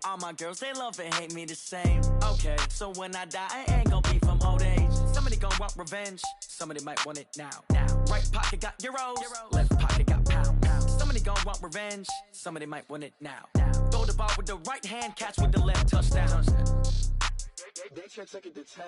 All my girls, they love and hate me the same. Okay, so when I die, I ain't gon' be from old age. Somebody gon' want revenge, somebody might want it now. Right pocket got euros, left pocket got pound. Somebody gon' want revenge, somebody might want it now. Throw the ball with the right hand, catch with the left, touchdown. They can't take it to 10.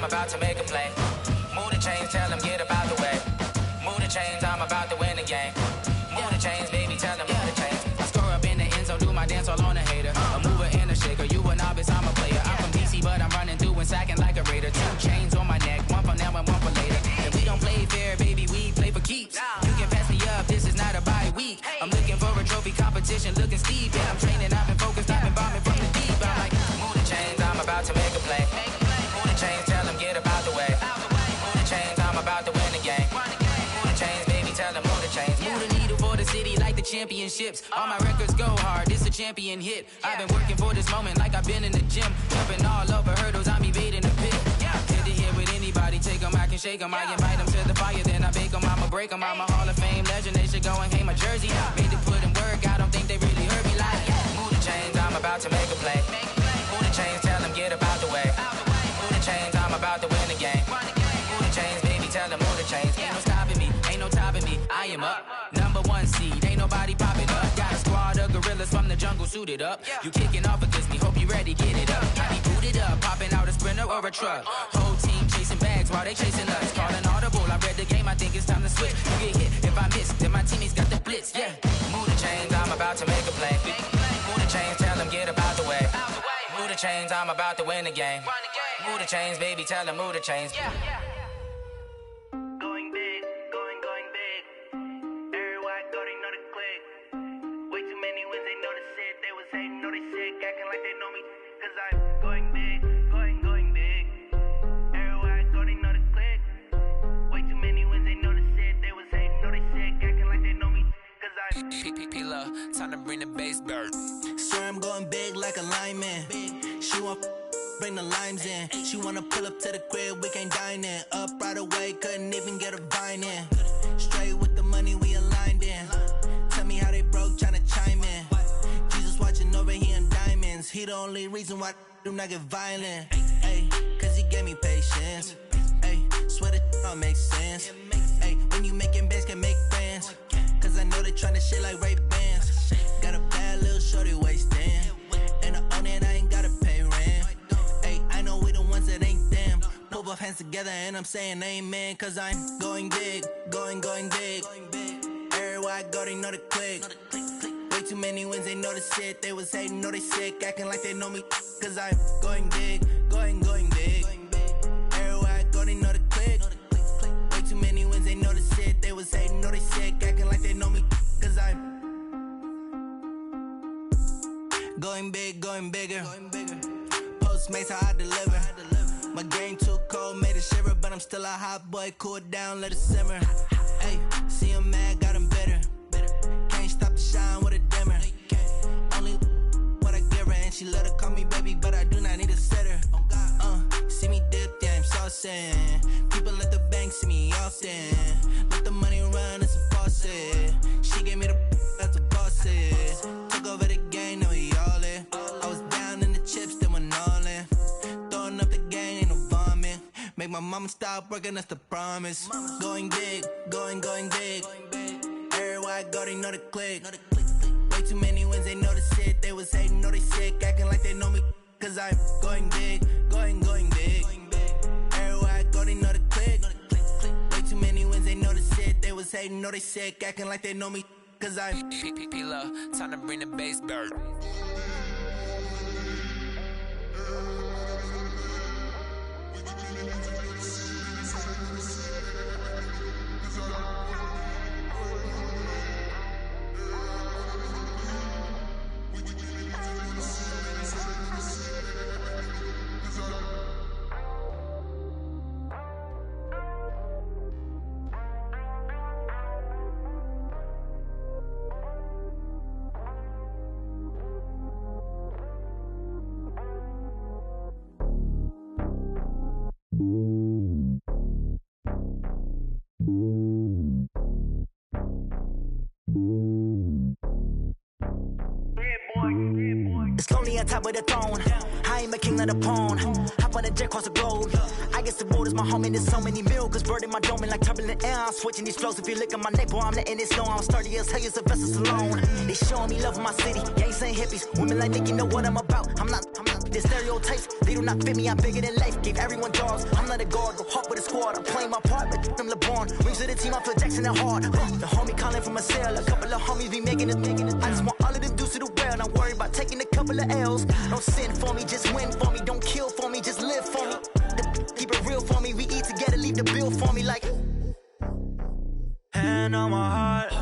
I'm about to make a play. Move the chains, tell them get up out the way. Move the chains, I'm about to win the game. Move the chains, baby, tell them move the chains. I score up in the end zone, do my dance all on a hater. A mover and a shaker, you a novice, I'm a player. I'm from DC, but I'm running through and sacking like a raider. 2 chains on my neck, one for now and one for later. And we don't play fair, baby, we play for keeps. You can pass me up, this is not a bye week. I'm looking for a trophy competition, looking steep. Yeah, I'm training, I've been focused, I've been bombing from the deep. I'm like, move the chains, I'm about to make a play. Move the chains, tell them get up out the way. Move the chains, I'm about to win the game. Move the chains, baby, tell them move the chains. Move the needle for the city like the championships. All my records go hard, this a champion hit. I've been working for this moment like I've been in the gym. Jumping all over hurdles, I'm evading the pit. Hit the hit with anybody, take them, I can shake them. I invite them to the fire, then I bake them, I'ma break them. I'm a Hall of Fame legend, they should go and hang my jersey. Made to put in work, I don't think they really heard me like, move the chains, I'm about to make a play. Move the chains, tell them get up out the way. Move the chains, I'm about to win the game. Move the chains, baby, tell them move the chains. Ain't no stopping me, ain't no topping me. I am up, #1 seed, ain't nobody popping up. Got a squad of gorillas from the jungle suited up. You kicking off against me, hope you ready, get it up. I be booted up, popping out a Sprinter or a truck. Whole team chasing bags while they chasing us. Calling audible, I read the game, I think it's time to switch. You get hit if I miss, then my teammates got the blitz, yeah. Move the chains, I'm about to make a play. Move the chains, tell them get up out the way. Move the chains, I'm about to win the game. Move the chains, baby, tell them move the chains. Going big, going big. Everywhere I go, they know the click. Way too many wins, they know the shit. They was hating, know they sick, acting like they know me. Cause I'm going big, going big. Everywhere I go, they know the click. Way too many wins, they know the shit. They was hating, know they sick, acting like they know me. Cause I'm P-P-P-Love, time to bring the bass bird. Swear I'm going big like a lineman. She want bring the limes in. She wanna pull up to the crib, we can't dine in. Up right away, couldn't even get a vine in. Straight with the money, we aligned in. Tell me how they broke, tryna chime in. Jesus watching over here in diamonds. He the only reason why I do not get violent. Ay, cause he gave me patience. Ay, swear that all makes sense. Ay, when you making bands, can make friends. Cause I know they tryna shit like Ray-Bans. Got a bad little shorty wasting. And I own it, I ain't gotta pay rent. Ay, I know we the ones that ain't them. Pull both hands together and I'm saying amen. Cause I'm going big, going big. Everywhere I go, they know the click. Way too many wins, they know the shit. They was hating, know they sick, acting like they know me. Cause I'm going big, going big. Everywhere I go, they know the click. Way too many wins, they know the shit. They was hating, know they sick, acting like they know me. Cause I'm going big, going bigger. Postmates, how I deliver. My game too cold, made it shiver. But I'm still a hot boy, cool it down, let it simmer. Hey, see him mad, got him bitter. Can't stop the shine with a dimmer. Only what I give her, and she let her call me baby, but I do not need a sitter. See me dip, yeah, I'm saucing. People at the bank see me often. Let the money run, it's a faucet. She gave me the that's a boss it. Took over the game, now we all in. I was down in the chips, then went all in. Throwing up the gang, ain't no vomit. Make my mama stop working, that's the promise. Going big, going big. Everywhere I go, they know the click. Way too many wins, they know the shit. They was hating, know they sick, acting like they know me. Cause I'm going big, going big. Everywhere I go, they know the click. Way too many wins, they know the shit. They was hating, know they sick, acting like they know me. Cause I'm P-P-P-Love, time to bring the bass bird. on top of the throne. I ain't a king of the pawn. Hop on a jet across the globe. I guess the world is my home and there's so many milk. Bird in my dome and like turbulent air. I'm switching these flows. If you look at my neck, boy, I'm letting it snow. I'm sturdy as hell, a vessel alone. They showing me love in my city. Gangs ain't hippies. Women like Nick, you know what I'm about. I'm not the stereotypes. They do not fit me. I'm bigger than life. Gave everyone jobs. I'm not a guard. Go hard with a squad. I'm playing my part. But them LeBron. Rings to the team. I feel Jackson and hard. The homie calling from a cell. A couple of homies be making it. I just want all of them dudes to the well. Don't worry about taking a couple of L's. Don't sin for me. Just win for me. Don't kill for me. Just live for me. Keep it real for me. We eat together. Leave the bill for me like. Hand on my heart.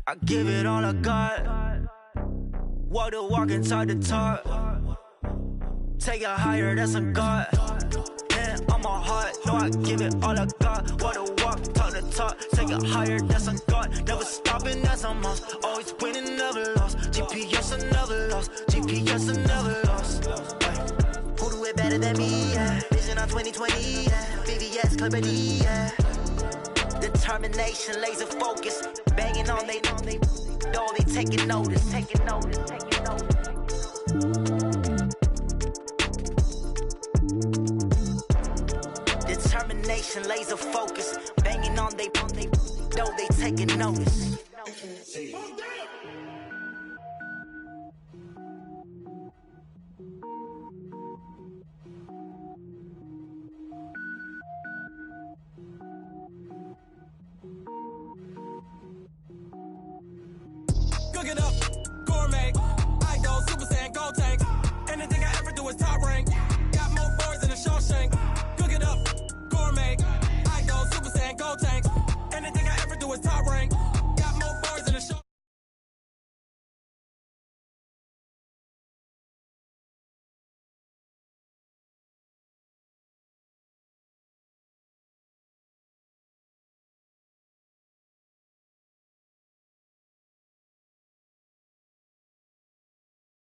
I give it all I got. Walk the walk inside the talk. Take it higher, that's a God. Hand on my heart, no, I give it all I got. Walk the walk, talk the talk. Take it higher, that's a God. Never stopping, that's a must. Always winning, never lost. GPS, I never lost. GPS, I never lost. Who do it better than me? Yeah. Vision on 2020, yeah. VVS, Clippity, yeah. Determination, laser focus. Banging on they taking notice. Determination, laser focus. Banging on they taking notice. Cook it up, gourmet. I go Super Saiyan, gold tank. Anything I ever do is top rank. Got more boys than a Shawshank. Cook it up, gourmet. I go Super Saiyan, gold tank. Anything I ever do is top rank. Got more boys than a Shawshank.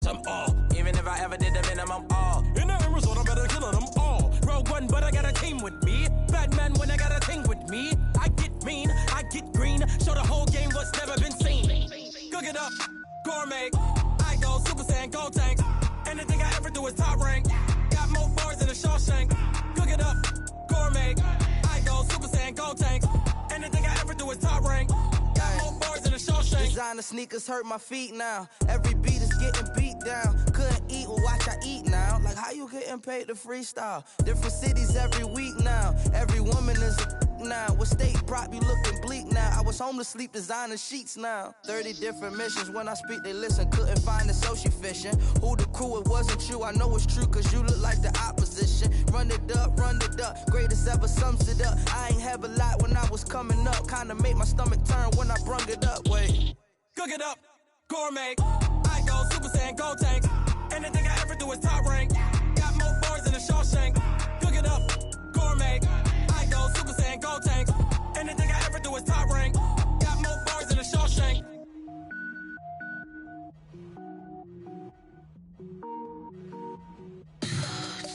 I'm all. Even if I ever did the minimum, all. In the Arizona, I'm better killing them all. Rogue One, but I got a team with me. Batman when I got a thing with me. I get mean, I get green. Show the whole game what's never been seen. Cook it up, gourmet. I go Super Saiyan, gold tank. Anything I ever do is top rank. Got more bars than a Shawshank. Cook it up, gourmet. I go Super Saiyan, gold tank. Anything I ever do is top rank. Got more bars than a Shawshank. Designer sneakers hurt my feet now. Every beat is getting beat down. Couldn't eat, well watch I eat now. Like how you getting paid to freestyle? Different cities every week now. Every woman is a now. What state prop you looking bleak now? I was home to sleep designing sheets now. 30 different missions. When I speak they listen. Couldn't find it so she fishing. Who the crew, it wasn't you. I know it's true cause you look like the opposition. Run it up, greatest ever sums it up. I ain't have a lot when I was coming up. Kinda made my stomach turn when I brung it up. Wait. Cook it up, gourmet. I go Super Saiyan, gold tank. Anything I ever do is top rank. Got more bars than a Shawshank. Cook it up, gourmet. I go Super Saiyan, gold tank. Anything I ever do is top rank. Got more bars than a Shawshank.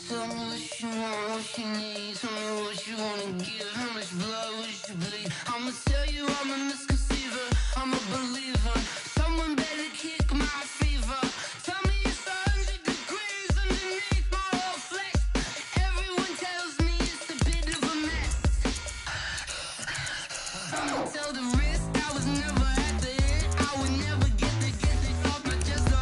Tell me what you want, what you need. Tell me what you wanna give. How much blood would you bleed? I'ma tell you I'm a misconceiver. I'm a believer. Someone better kick my fever. Tell me it's 100 degrees underneath my whole flesh. Everyone tells me it's a bit of a mess. I'ma tell the risk I was never at the end. I would never get it off my chest.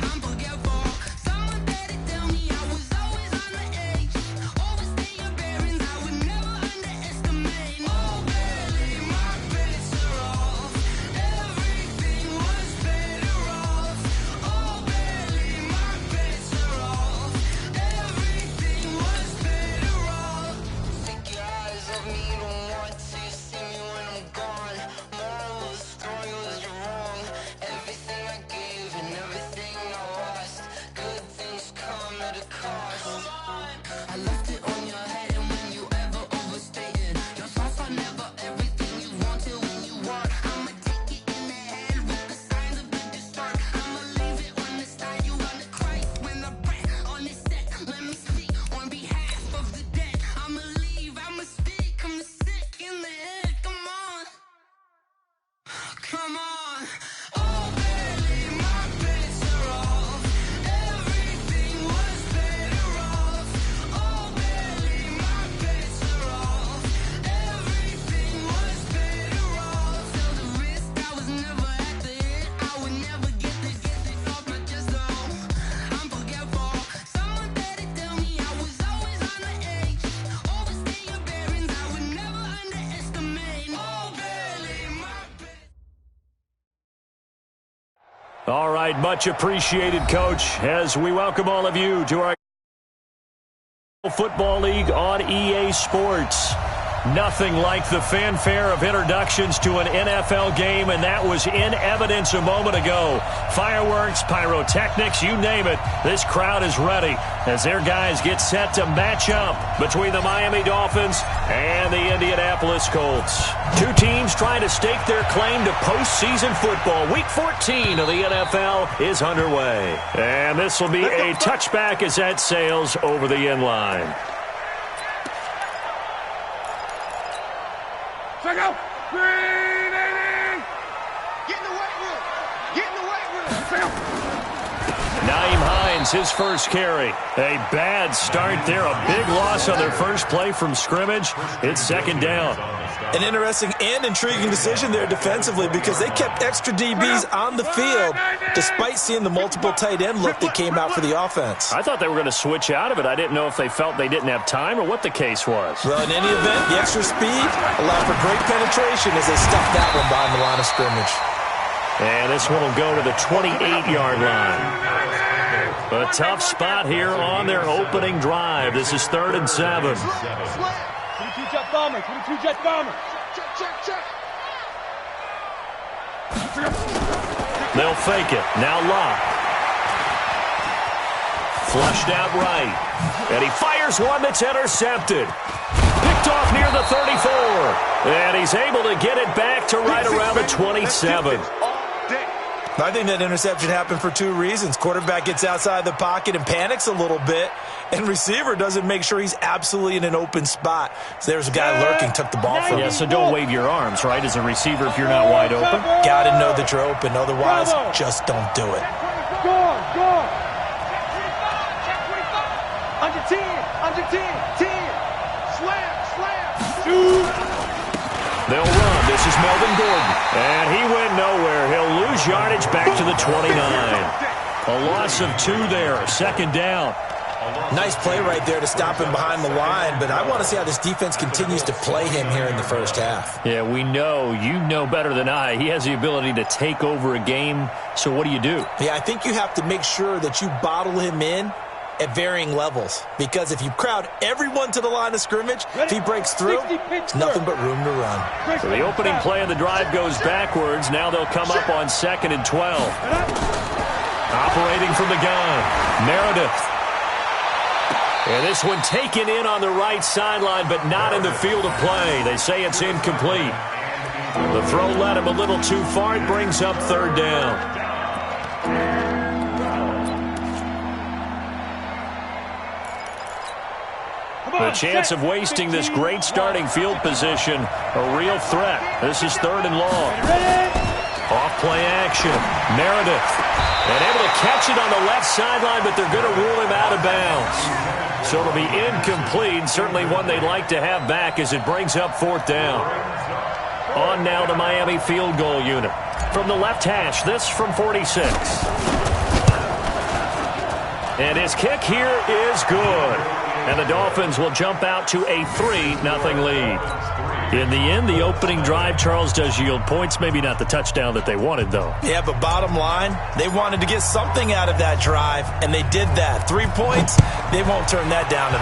I'm forgetful. Someone better tell me I was always on the edge. Overstay your bearings. I would never underestimate. Oh, barely my bets are off. Everything was better off. Oh, barely my bets are off. Everything was better off. Take your eyes off me, don't want to see me when I'm gone. Moral of the story was you're wrong. Everything I gave and everything I lost. Good things come at a cost. I left it on your head and when you ever overstated yourself, I never everything you wanted when you want. I'ma take it in the head with the signs of the distort. I'ma leave it on the side. You on the Christ when I breath on this set. Let me speak on behalf of the dead. I'ma leave, I'ma speak. I'm sick in the head. Come on, come on. Oh, barely my bets are off. All right, much appreciated, Coach, as we welcome all of you to our Football League on EA Sports. Nothing like the fanfare of introductions to an NFL game, and that was in evidence a moment ago. Fireworks, pyrotechnics, you name it. This crowd is ready as their guys get set to match up between the Miami Dolphins and the Indianapolis Colts. Two teams trying to stake their claim to postseason football. Week 14 of the NFL is underway. And this will be a touchback as that sails over the end line. Check out. 380. Get in the weight room. Get in the weight room. Check out. Naeem Hines, his first carry. A bad start there. A big loss on their first play from scrimmage. It's second down. An interesting and intriguing decision there defensively because they kept extra DBs on the field despite seeing the multiple tight end look that came out for the offense. I thought they were going to switch out of it. I didn't know if they felt they didn't have time or what the case was. Well, in any event, the extra speed allowed for great penetration as they stuffed that one behind the line of scrimmage. And this one will go to the 28-yard line. A tough spot here on their opening drive. This is 3rd and 7. 22-jet bomber. 22-jet bomber. Check. They'll fake it. Now Locke. Flushed out right. And he fires one that's intercepted. Picked off near the 34. And he's able to get it back to right around the 27. I think that interception happened for two reasons. Quarterback gets outside the pocket and panics a little bit, and receiver doesn't make sure he's absolutely in an open spot. So there's a guy lurking, took the ball from him. Yeah, so don't wave your arms, right, as a receiver if you're not wide open. Got to know that you're open. Otherwise, just don't do it. Go. Under 10. 10. Slam. Shoot. They'll run. This is Melvin Gordon. And he went nowhere. He'll lose yardage back to the 29. A loss of 2 there. Second down. Nice play right there to stop him behind the line, but I want to see how this defense continues to play him here in the first half. Yeah, we know. You know better than I. He has the ability to take over a game. So what do you do? Yeah, I think you have to make sure that you bottle him in at varying levels, because if you crowd everyone to the line of scrimmage, if he breaks through, it's nothing but room to run. So the opening play of the drive goes backwards. Now they'll come up on 2nd and 12. Operating from the gun, Meredith. And this one taken in on the right sideline, but not in the field of play. They say it's incomplete. The throw led him a little too far. It brings up 3rd down. The chance of wasting this great starting field position, a real threat. This is 3rd and long. Off-play action. Meredith. And able to catch it on the left sideline, but they're going to rule him out of bounds. So it'll be incomplete. Certainly one they'd like to have back as it brings up 4th down. On now the Miami field goal unit. From the left hash, this from 46. And his kick here is good. And the Dolphins will jump out to a 3-0 lead. In the end, the opening drive, Charles, does yield points. Maybe not the touchdown that they wanted, though. Yeah, but bottom line, they wanted to get something out of that drive, and they did that. 3 points, they won't turn that down at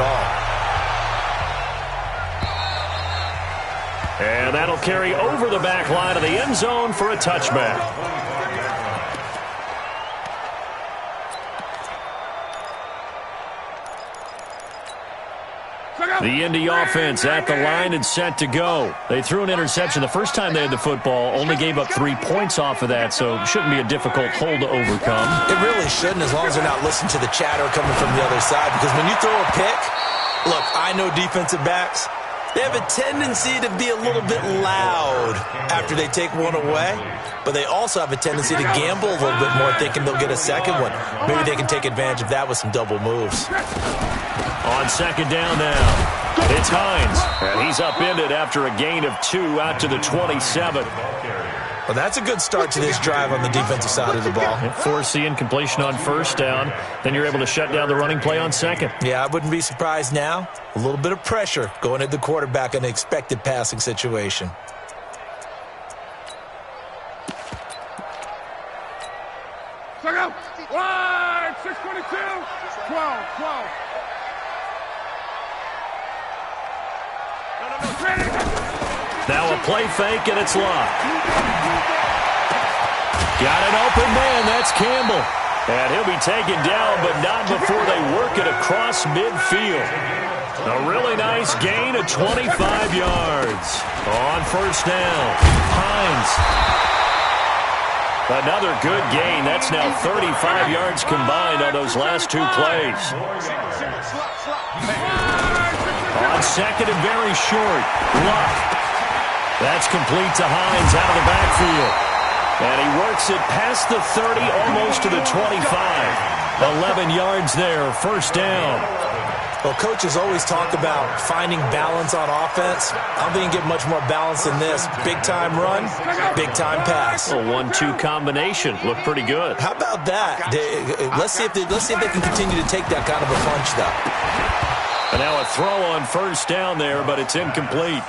all. And that'll carry over the back line of the end zone for a touchback. The Indy offense at the line and set to go. They threw an interception the first time they had the football, only gave up 3 points off of that, so it shouldn't be a difficult hole to overcome. It really shouldn't, as long as they're not listening to the chatter coming from the other side, because when you throw a pick, look, I know defensive backs, they have a tendency to be a little bit loud after they take one away, but they also have a tendency to gamble a little bit more, thinking they'll get a second one. Maybe they can take advantage of that with some double moves. On 2nd down now, it's Hines, and he's upended after a gain of 2 out to the 27. Well, that's a good start to this drive on the defensive side of the ball. Force the incompletion on 1st down, then you're able to shut down the running play on 2nd. Yeah, I wouldn't be surprised now. A little bit of pressure going at the quarterback in an expected passing situation. Check out. Wide. 622. 12. Now a play fake, and it's locked. Got an open man. That's Campbell. And he'll be taken down, but not before they work it across midfield. A really nice gain of 25 yards. On first down, Hines. Another good gain. That's now 35 yards combined on those last two plays. On second and very short, Luck. That's complete to Hines out of the backfield. And he works it past the 30, almost to the 25. 11 yards there, first down. Well, coaches always talk about finding balance on offense. I don't think you can get much more balance than this. Big-time run, big-time pass. A 1-2 combination. Looked pretty good. How about that? Let's see if they can continue to take that kind of a punch, though. And now a throw on first down there, but it's incomplete.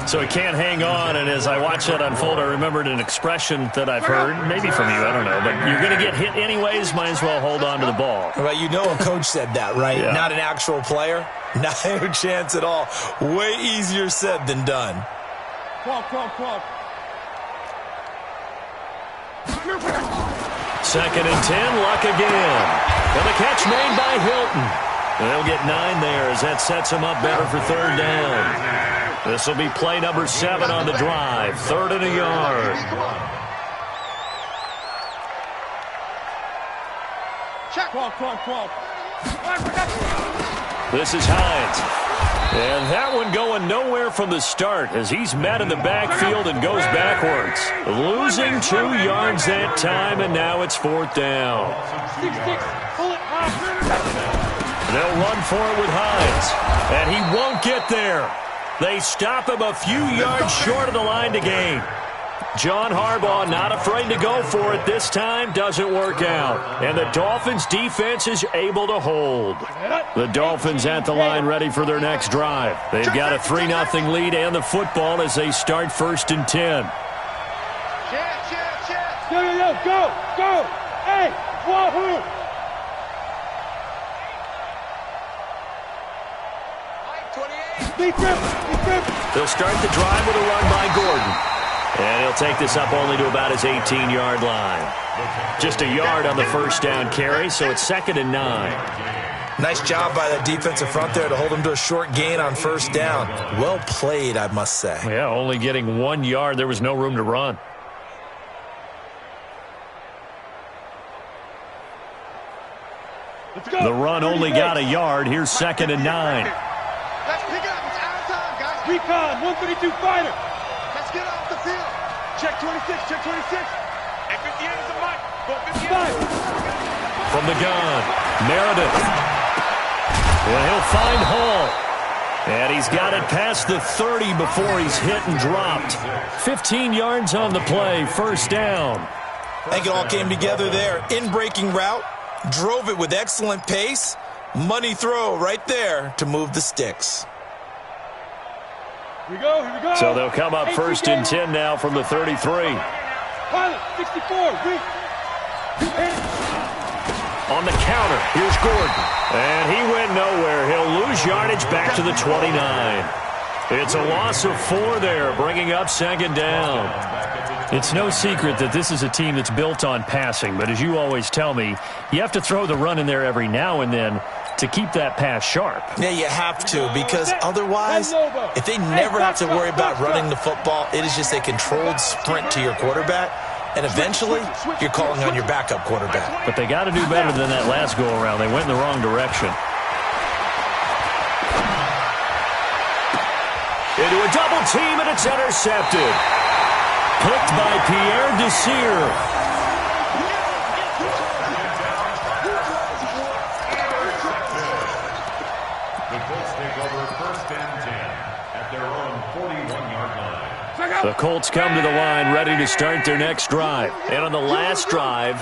So he can't hang on, and as I watch that unfold, I remembered an expression that I've heard, maybe from you, I don't know, but you're going to get hit anyways, might as well hold on to the ball. Well, you know a coach said that, right? Yeah. Not an actual player. Not a chance at all. Way easier said than done. 12. Second and 10, Luck again. And the catch made by Hilton. They'll get 9 there as that sets them up better for third down. This will be play number 7 on the drive. 3rd and a yard. Check. 12. This is Hines. And that one going nowhere from the start as he's met in the backfield and goes backwards. Losing 2 yards that time, and now it's 4th down. 6. Pull it. They'll run for it with Hines, and he won't get there. They stop him a few yards short of the line to gain. John Harbaugh not afraid to go for it this time. Doesn't work out. And the Dolphins defense is able to hold. The Dolphins at the line ready for their next drive. They've got a 3-0 lead and the football as they start 1st and 10. Go. Hey, wahoo. They'll start the drive with a run by Gordon. And he'll take this up only to about his 18-yard line. Just a yard on the first down carry, so it's 2nd and 9. Nice job by that defensive front there to hold him to a short gain on first down. Well played, I must say. Yeah, only getting 1 yard. There was no room to run. The run only got a yard. Here's 2nd and 9. Let's pick it up. It's out of time, guys. Recon, 132 fighter. Let's get off the field. Check 26. And 58 is the mic. Go 58. From the gun, Meredith. And he'll find Hall. And he's got it past the 30 before he's hit and dropped. 15 yards on the play, first down. I think it all came together there. In-breaking route, drove it with excellent pace. Money throw right there to move the sticks. Here we go. So they'll come up 1st and 10 now from the 33. Pilot, 64. On the counter, here's Gordon. And he went nowhere. He'll lose yardage back to the 29. It's a loss of 4 there, bringing up 2nd down. It's no secret that this is a team that's built on passing, but as you always tell me, you have to throw the run in there every now and then to keep that pass sharp. Yeah, you have to, because otherwise, if they never have to worry about running the football, it is just a controlled sprint to your quarterback, and eventually, you're calling on your backup quarterback. But they got to do better than that last go-around. They went in the wrong direction. Into a double team, and it's intercepted. Picked by Pierre Desir. The Colts take over 1st and 10 at their own 41-yard line. The Colts come to the line ready to start their next drive. And on the last drive,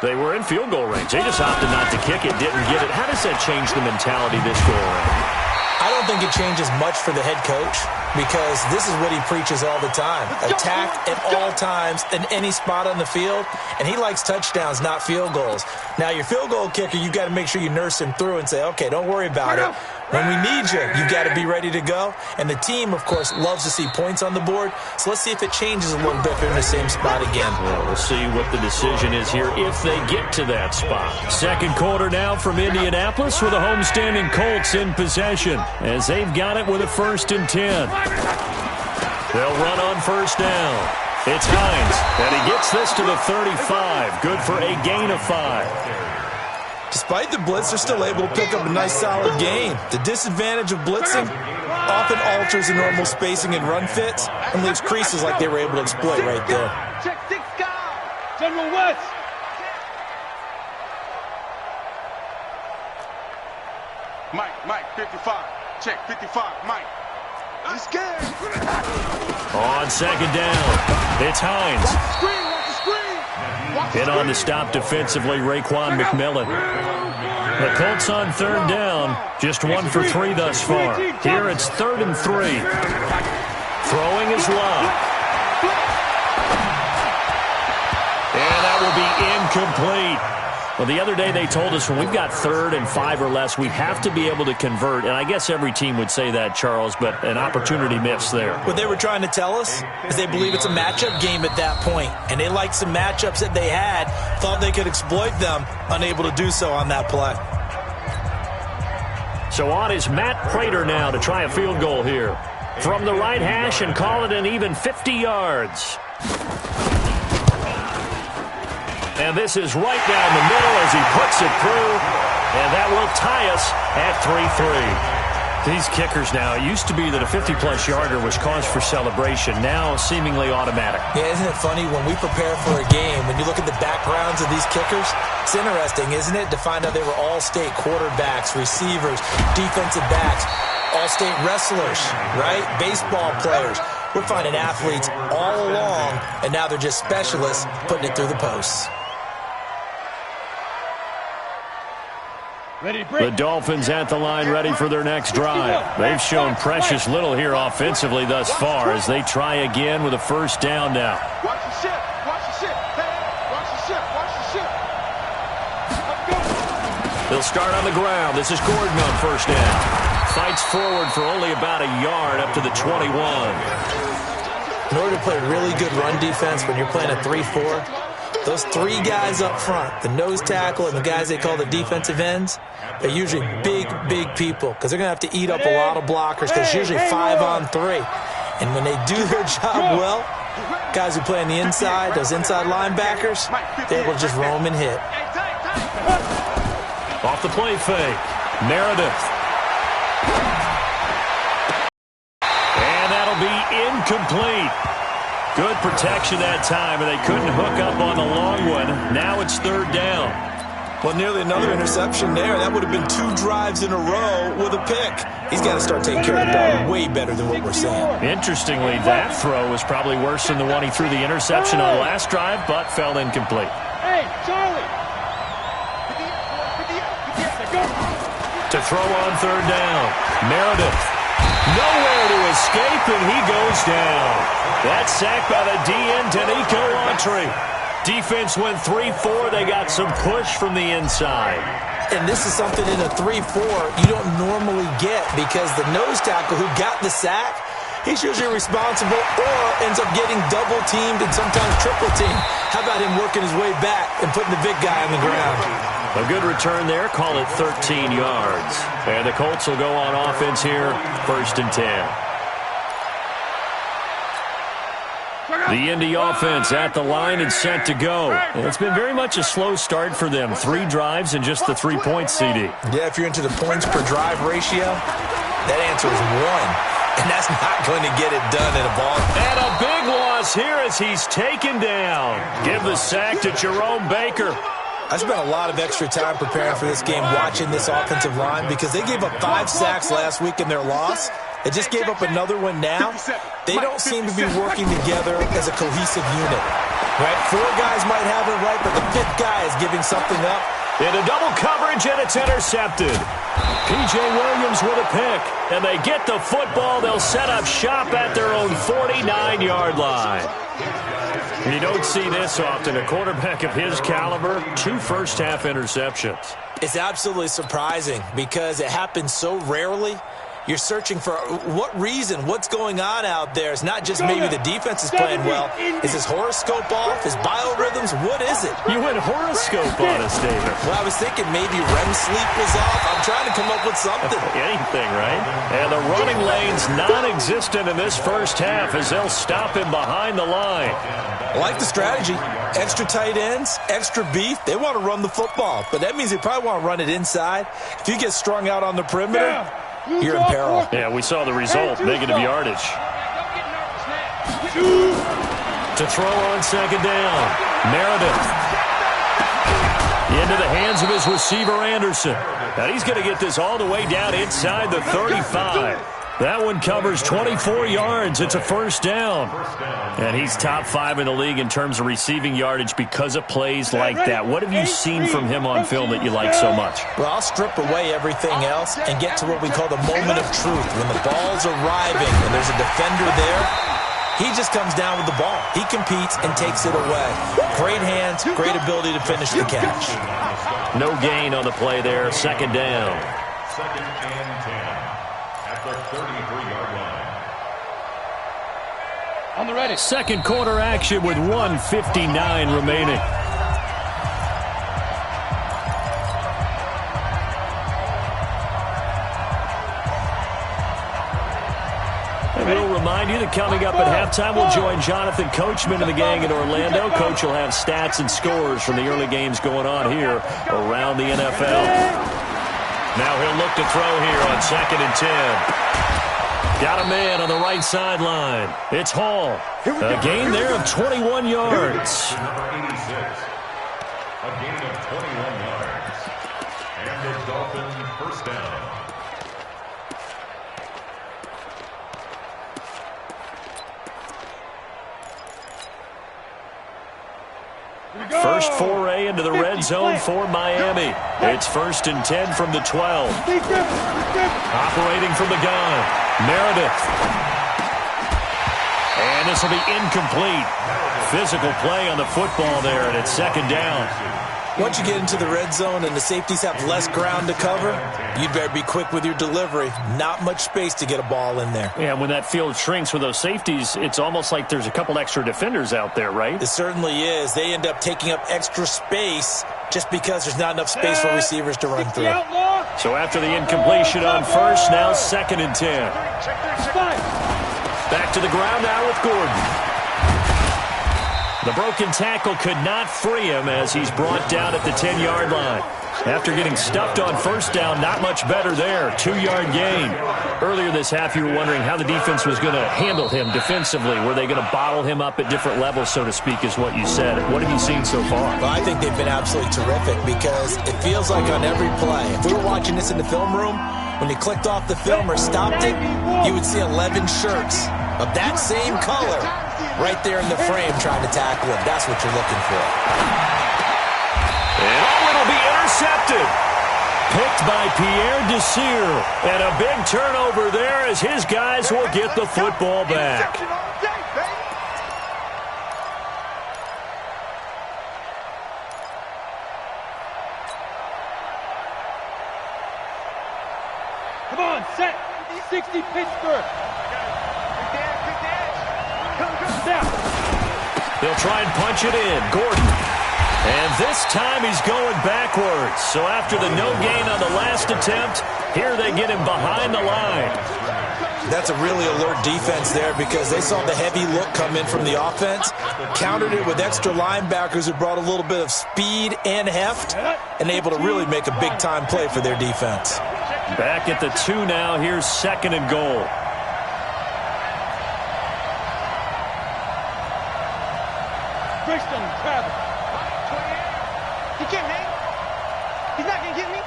they were in field goal range. They just opted not to kick it, didn't get it. How does that change the mentality this go around? I don't don't think it changes much for the head coach because this is what he preaches all the time. Attack at all times in any spot on the field, and he likes touchdowns, not field goals. Now, your field goal kicker, you've got to make sure you nurse him through and say, okay, don't worry about it. When we need you, you've got to be ready to go. And the team, of course, loves to see points on the board. So let's see if it changes a little bit if they're in the same spot again. Well, we'll see what the decision is here if they get to that spot. Second quarter now from Indianapolis with the homestanding Colts in possession as they've got it with a 1st and 10. They'll run on first down. It's Hines, and he gets this to the 35. Good for a gain of 5. Despite the blitz, they're still able to pick up a nice, solid gain. The disadvantage of blitzing often alters the normal spacing and run fits and leaves creases like they were able to exploit right there. Check 6 guys. General West. Mike, 55. Check 55, Mike. He's scared. On second down, it's Hines. Watch the screen, watch the screen. In on to stop defensively, Raekwon McMillan. The Colts on third down, just 1 for 3 thus far. Here it's 3rd and 3. Throwing is Love. And that will be incomplete. Well, the other day they told us when we've got 3rd and 5 or less, we have to be able to convert. And I guess every team would say that, Charles, but an opportunity missed there. What they were trying to tell us is they believe it's a matchup game at that point. And they liked some matchups that they had, thought they could exploit them, unable to do so on that play. So on is Matt Prater now to try a field goal here. From the right hash and call it an even 50 yards. And this is right down the middle as he puts it through. And that will tie us at 3-3. These kickers now, it used to be that a 50-plus yarder was cause for celebration. Now seemingly automatic. Yeah, isn't it funny when we prepare for a game, when you look at the backgrounds of these kickers, it's interesting, isn't it, to find out they were all-state quarterbacks, receivers, defensive backs, all-state wrestlers, right? Baseball players. We're finding athletes all along, and now they're just specialists putting it through the posts. The Dolphins at the line ready for their next drive. They've shown precious little here offensively thus far as they try again with a 1st down now. Watch the ship, watch the ship, hey, watch the ship, watch the ship. Let's go. They'll start on the ground. This is Gordon on 1st down. Fights forward for only about a yard up to the 21. In order to play really good run defense when you're playing a 3-4, those 3 guys up front, the nose tackle and the guys they call the defensive ends, they're usually big people because they're going to have to eat up a lot of blockers because it's usually 5 on 3. And when they do their job well, guys who play on the inside, those inside linebackers, they're able to just roam and hit. Off the play fake, Meredith. And that'll be incomplete. Good protection that time, and they couldn't hook up on the long one. Now it's 3rd down. Well, nearly another interception there. That would have been 2 drives in a row with a pick. He's got to start taking care of the ball way better than what we're seeing. Interestingly, that throw was probably worse than the one he threw the interception on last drive, but fell incomplete. Hey, Charlie. To throw on 3rd down, Meredith. Nowhere to escape, and he goes down. That's sacked by the DN, Danico Autry. Defense went 3-4. They got some push from the inside. And this is something in a 3-4 you don't normally get because the nose tackle who got the sack, he's usually responsible or ends up getting double-teamed and sometimes triple-teamed. How about him working his way back and putting the big guy on the ground? A good return there. Call it 13 yards. And the Colts will go on offense here, 1st and 10. The Indy offense at the line and set to go. It's been very much a slow start for them. 3 drives and just the 3 points, CD. Yeah, if you're into the points per drive ratio, that answer is 1. And that's not going to get it done in a ball. And a big loss here as he's taken down. Give the sack to Jerome Baker. I spent a lot of extra time preparing for this game watching this offensive line because they gave up 5 sacks last week in their loss. They just gave up another one now. They don't seem to be working together as a cohesive unit. Right? 4 guys might have it right, but the 5th guy is giving something up. Into double coverage, and it's intercepted. P.J. Williams with a pick, and they get the football. They'll set up shop at their own 49-yard line. You don't see this often. A quarterback of his caliber, 2 first-half interceptions. It's absolutely surprising because it happens so rarely. You're searching for what reason, what's going on out there. It's not just maybe the defense is playing well. Is his horoscope off? His biorhythms? What is it? You went horoscope on us, David. Well, I was thinking maybe REM sleep was off. I'm trying to come up with something. Anything, right? And the running lane's non-existent in this first half as they'll stop him behind the line. I like the strategy. Extra tight ends, extra beef. They want to run the football, but that means they probably want to run it inside. If you get strung out on the perimeter, you're in peril. Yeah, we saw the result, negative yardage. To throw on second down, Meredith. Into the hands of his receiver, Anderson. Now he's going to get this all the way down inside the 35. That one covers 24 yards. It's a first down. And he's top 5 in the league in terms of receiving yardage because of plays like that. What have you seen from him on film that you like so much? Well, I'll strip away everything else and get to what we call the moment of truth. When the ball's arriving and there's a defender there, he just comes down with the ball. He competes and takes it away. Great hands, great ability to finish the catch. No gain on the play there. Second down. Second and 10 at the 33-yard line. On the ready. Second quarter action with 1:59 remaining. And we'll remind you that coming up at halftime, we'll join Jonathan Coachman and the gang in Orlando. Coach will have stats and scores from the early games going on here around the NFL. Now he'll look to throw here on second and 10. Got a man on the right sideline. It's Hall. A gain there of 21 yards. Number 86. A gain of 21 yards. And the Dolphins first down. First foray into the red zone for Miami. It's first and 10 from the 12. Operating from the gun, Meredith. And this will be incomplete. Physical play on the football there, and it's second down. Once you get into the red zone and the safeties have less ground to cover, you'd better be quick with your delivery. Not much space to get a ball in there. Yeah, when that field shrinks with those safeties, it's almost like there's a couple extra defenders out there, right? It certainly is. They end up taking up extra space just because there's not enough space for receivers to run through. So after the incompletion on first, now second and 10. Back to the ground now with Gordon. The broken tackle could not free him as he's brought down at the 10-yard line. After getting stuffed on first down, not much better there. 2-yard gain. Earlier this half, you were wondering how the defense was going to handle him defensively. Were they going to bottle him up at different levels, so to speak, is what you said. What have you seen so far? Well, I think they've been absolutely terrific because it feels like on every play, if we were watching this in the film room, when you clicked off the film or stopped it, you would see 11 shirts of that same color right there in the frame trying to tackle him. That's what you're looking for. And it'll be intercepted. Picked by Pierre Desir. And a big turnover there as his guys will get the football back. Come on, set. 60 Pittsburgh. They'll try and punch it in. Gordon. And this time he's going backwards. So after the no gain on the last attempt, here they get him behind the line. That's a really alert defense there because they saw the heavy look come in from the offense, countered it with extra linebackers who brought a little bit of speed and heft, and able to really make a big-time play for their defense. Back at the 2 now. Here's second and goal. Brixton, Travis. He can't hang. He's not going to get me.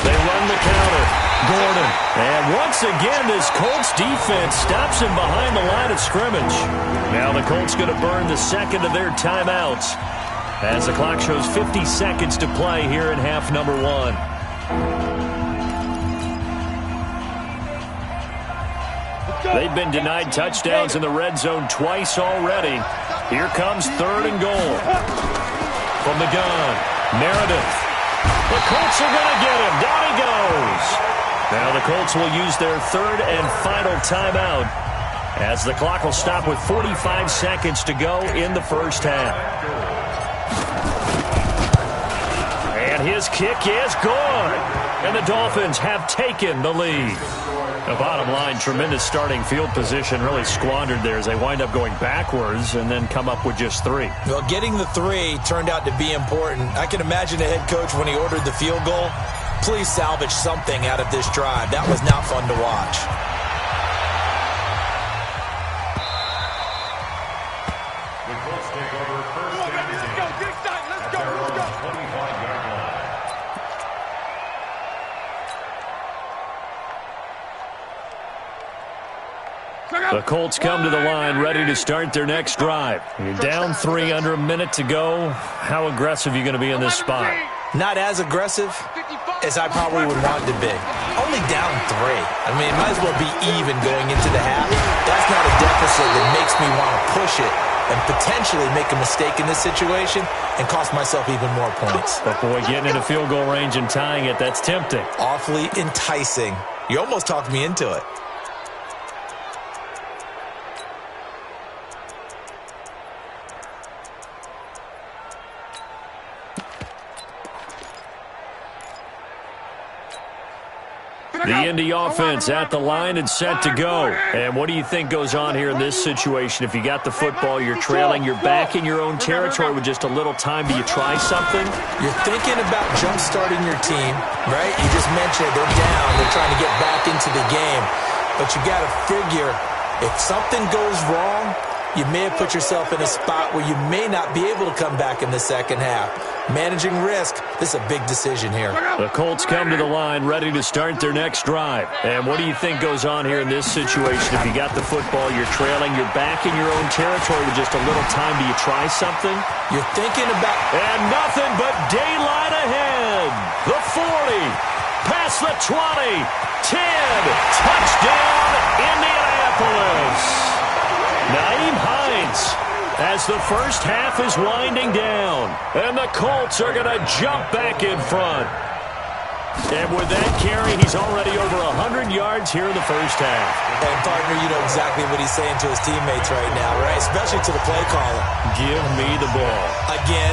They run the counter. Gordon. And once again, this Colts defense stops him behind the line of scrimmage. Now the Colts going to burn the second of their timeouts. as the clock shows 50 seconds to play here in half number 1. They've been denied touchdowns in the red zone twice already. Here comes 3rd and goal. From the gun, Meredith. The Colts are going to get him. Down he goes. Now the Colts will use their 3rd and final timeout as the clock will stop with 45 seconds to go in the first half. And his kick is good. And the Dolphins have taken the lead. The bottom line, tremendous starting field position, really squandered there as they wind up going backwards and then come up with just 3. Well, getting the 3 turned out to be important. I can imagine the head coach when he ordered the field goal. Please salvage something out of this drive. That was not fun to watch. The Colts take over first and 10. Let's go, big side. Let's go. 25-yard line. The Colts come to the line ready to start their next drive. You're down 3 under a minute to go. How aggressive are you going to be in this spot? Not as aggressive as I probably would want to be. Only down 3. I mean, it might as well be even going into the half. That's not a deficit that makes me want to push it and potentially make a mistake in this situation and cost myself even more points. But boy, getting into field goal range and tying it, that's tempting. Awfully enticing. You almost talked me into it. The Indy offense at the line and set to go. And what do you think goes on here in this situation? If you got the football, you're trailing, you're back in your own territory with just a little time. Do you try something? You're thinking about jump-starting your team, right? You just mentioned they're down. They're trying to get back into the game. But you got to figure if something goes wrong, you may have put yourself in a spot where you may not be able to come back in the second half. Managing risk, this is a big decision here. The Colts come to the line ready to start their next drive. And what do you think goes on here in this situation? If you got the football, you're trailing, you're back in your own territory with just a little time. Do you try something? You're thinking about... And nothing but daylight ahead. The 40, past the 20, 10, touchdown, Indianapolis. Naeem Hines as the first half is winding down. And the Colts are going to jump back in front. And with that carry, he's already over 100 yards here in the first half. And, partner, you know exactly what he's saying to his teammates right now, right? Especially to the play caller. Give me the ball. Again,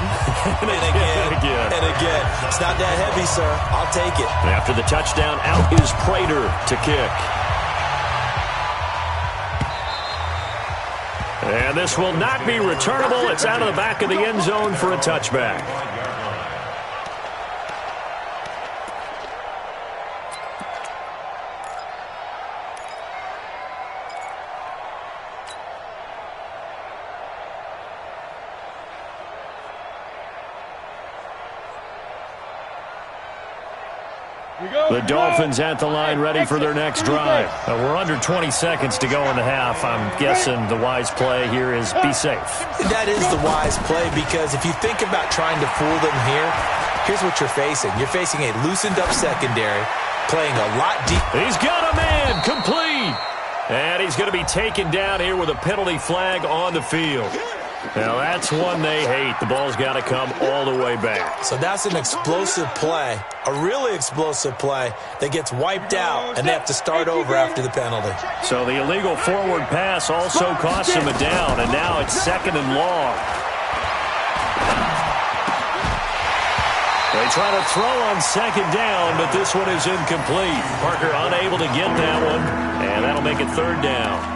and again, and again. It's not that heavy, sir. I'll take it. After the touchdown, out is Prater to kick. And this will not be returnable. It's out of the back of the end zone for a touchback. The Dolphins at the line ready for their next drive. We're under 20 seconds to go in the half. I'm guessing the wise play here is be safe. That is the wise play because if you think about trying to fool them here, here's what you're facing. You're facing a loosened up secondary, playing a lot deep. He's got a man, complete. And he's going to be taken down here with a penalty flag on the field. Now, that's one they hate. The ball's got to come all the way back. So that's an explosive play, a really explosive play that gets wiped out, and they have to start over after the penalty. So the illegal forward pass also costs him a down, and now it's 2nd and long. They try to throw on 2nd down, but this one is incomplete. Parker unable to get that one, and that'll make it 3rd down.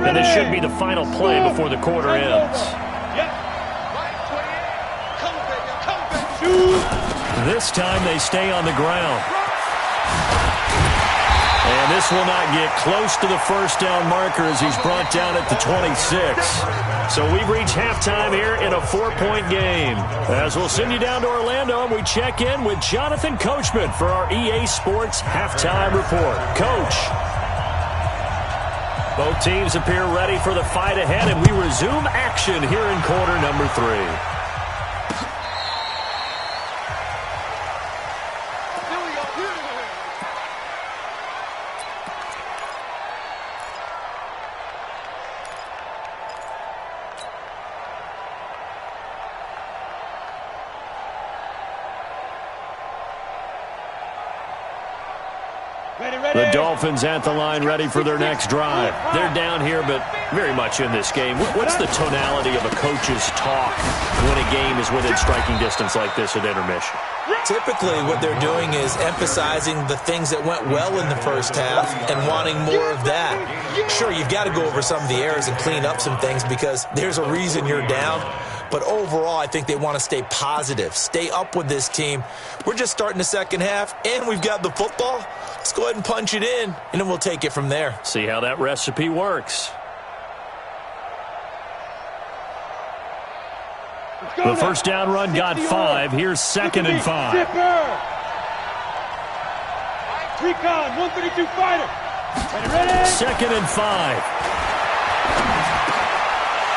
And this should be the final play before the quarter ends. This time they stay on the ground. And this will not get close to the first down marker as he's brought down at the 26. So we've reached halftime here in a 4-point game. As we'll send you down to Orlando, and we check in with Jonathan Coachman for our EA Sports Halftime Report. Coach. Both teams appear ready for the fight ahead, and we resume action here in quarter number 3. The Dolphins at the line ready for their next drive. They're down here, but very much in this game. What's the tonality of a coach's talk when a game is within striking distance like this at intermission? Typically, what they're doing is emphasizing the things that went well in the first half and wanting more of that. Sure, you've got to go over some of the errors and clean up some things because there's a reason you're down. But overall, I think they want to stay positive, stay up with this team. We're just starting the second half, and we've got the football. Let's go ahead and punch it in, and then we'll take it from there. See how that recipe works. The first down run got 5. Here's 2nd and 5. Recon, 132 fighter. Ready? 2nd and 5.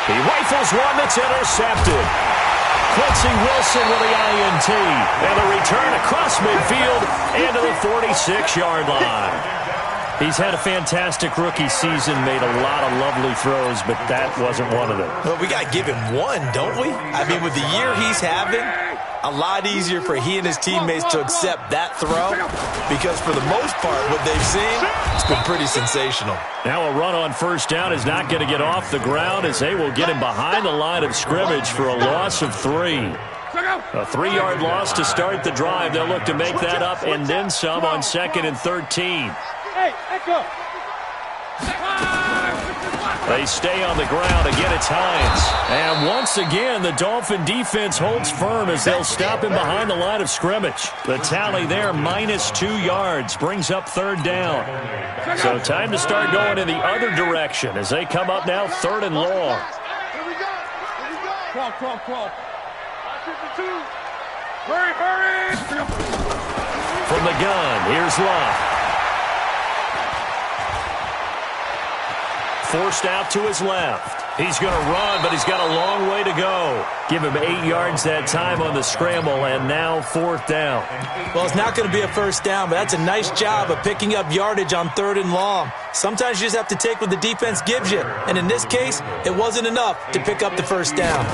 He rifles one that's intercepted. Quincy Wilson with the INT. And the return across midfield and to the 46-yard line. He's had a fantastic rookie season, made a lot of lovely throws, but that wasn't one of them. Well, we got to give him one, don't we? I mean, with the year he's having, a lot easier for he and his teammates to accept that throw because for the most part, what they've seen, it's been pretty sensational. Now a run on first down is not going to get off the ground as they will get him behind the line of scrimmage for a loss of 3. A 3-yard loss to start the drive. They'll look to make that up and then some on 2nd and 13. Hey, echo. They stay on the ground. Again, it's Hines. And once again, the Dolphin defense holds firm as they'll stop him behind the line of scrimmage. The tally there, -2 yards, brings up 3rd down. So time to start going in the other direction as they come up now 3rd and long. Here we go. Crawl. Hurry. From the gun, here's Love. Forced out to his left. He's going to run, but he's got a long way to go. Give him 8 yards that time on the scramble, and now 4th down. Well, it's not going to be a first down, but that's a nice job of picking up yardage on 3rd and long. Sometimes you just have to take what the defense gives you, and in this case, it wasn't enough to pick up the first down.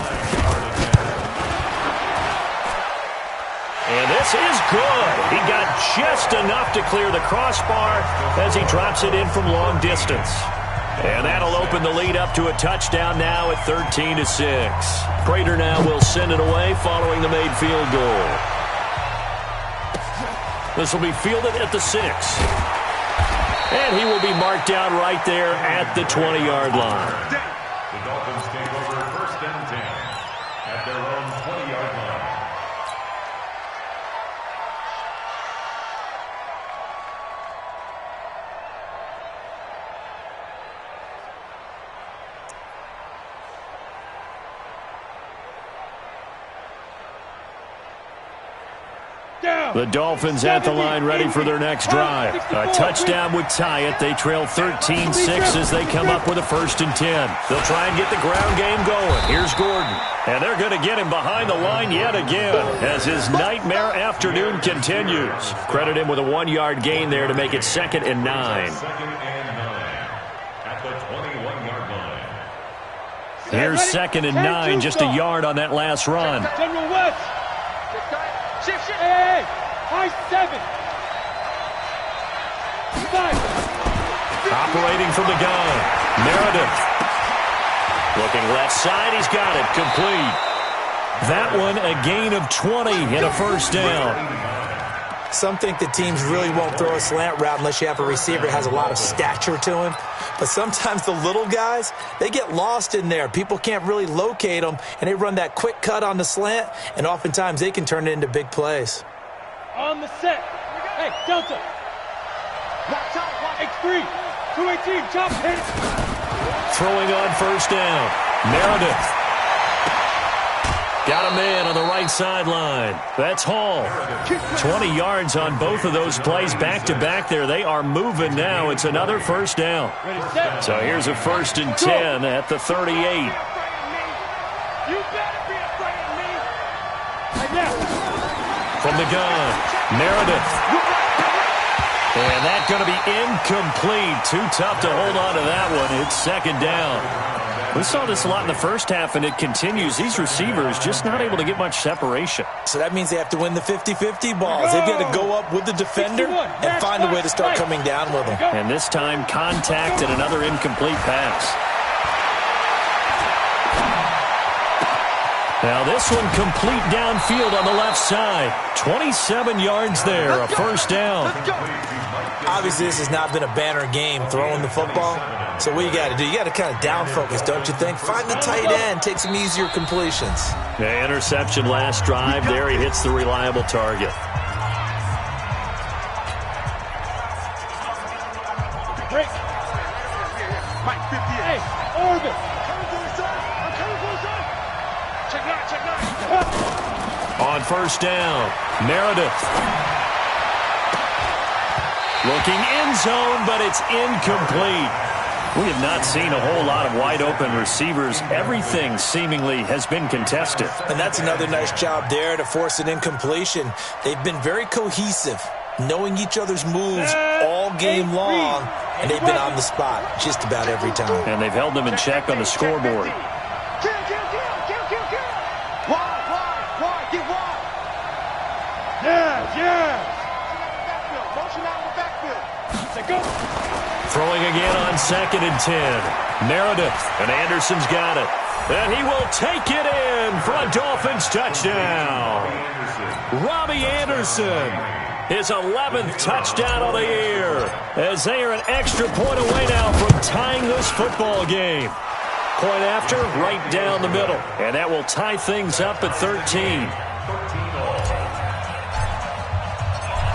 And this is good. He got just enough to clear the crossbar as he drops it in from long distance. And that'll open the lead up to a touchdown now at 13-6. Prater now will send it away following the made field goal. This will be fielded at the 6. And he will be marked down right there at the 20-yard line. The Dolphins take over 1st and 10 at their own 20-yard line. The Dolphins at the line ready for their next drive. A touchdown would tie it. They trail 13-6 as they come up with a 1st and 10. They'll try and get the ground game going. Here's Gordon. And they're going to get him behind the line yet again as his nightmare afternoon continues. Credit him with a 1-yard gain there to make it 2nd and 9. 2nd and 9 at the 21-yard line. Here's 2nd and 9, just a yard on that last run. General West. Shift. Hey. High 7. 5. Operating from the gun. Meredith. Looking left side. He's got it. Complete. That one a gain of 20 and a 1st down. Some think the teams really won't throw a slant route unless you have a receiver that has a lot of stature to him. But sometimes the little guys, they get lost in there. People can't really locate them, and they run that quick cut on the slant, and oftentimes they can turn it into big plays. On the set. Hey, Delta. X3. 218. Chop. Hit. Throwing on 1st down. Meredith. Got him in on the right sideline. That's Hall. 20 yards on both of those plays back-to-back there. They are moving now. It's another first down. So here's a 1st and 10 at the 38. You better be afraid of me. Right now. From the gun, Meredith. And that's going to be incomplete. Too tough to hold on to that one. It's 2nd down. We saw this a lot in the first half, and it continues. These receivers just not able to get much separation. So that means they have to win the 50-50 balls. They've got to go up with the defender and find a way to start coming down with them. And this time, contact and another incomplete pass. Now this one complete downfield on the left side. 27 yards there, a 1st down. Obviously, this has not been a banner game throwing the football. So what you got to do, you got to kind of down focus, don't you think? Find the tight end, take some easier completions. The interception last drive there. He hits the reliable target. Break. Mike 58. Hey, Orbit. I'm coming for the side. I'm coming for the side. Check nine, check nine. On 1st down, Meredith. Looking end zone, but it's incomplete. We have not seen a whole lot of wide-open receivers. Everything seemingly has been contested. And that's another nice job there to force an incompletion. They've been very cohesive, knowing each other's moves all game long, and they've been on the spot just about every time. And they've held them in check on the scoreboard. Kill. Wide, get wide. Yeah. Motion out of the backfield. Say go. Throwing again on 2nd and 10. Meredith, and Anderson's got it. And he will take it in for a Dolphins touchdown. Robbie Anderson, his 11th touchdown of the year, as they are an extra point away now from tying this football game. Point after, right down the middle. And that will tie things up at 13.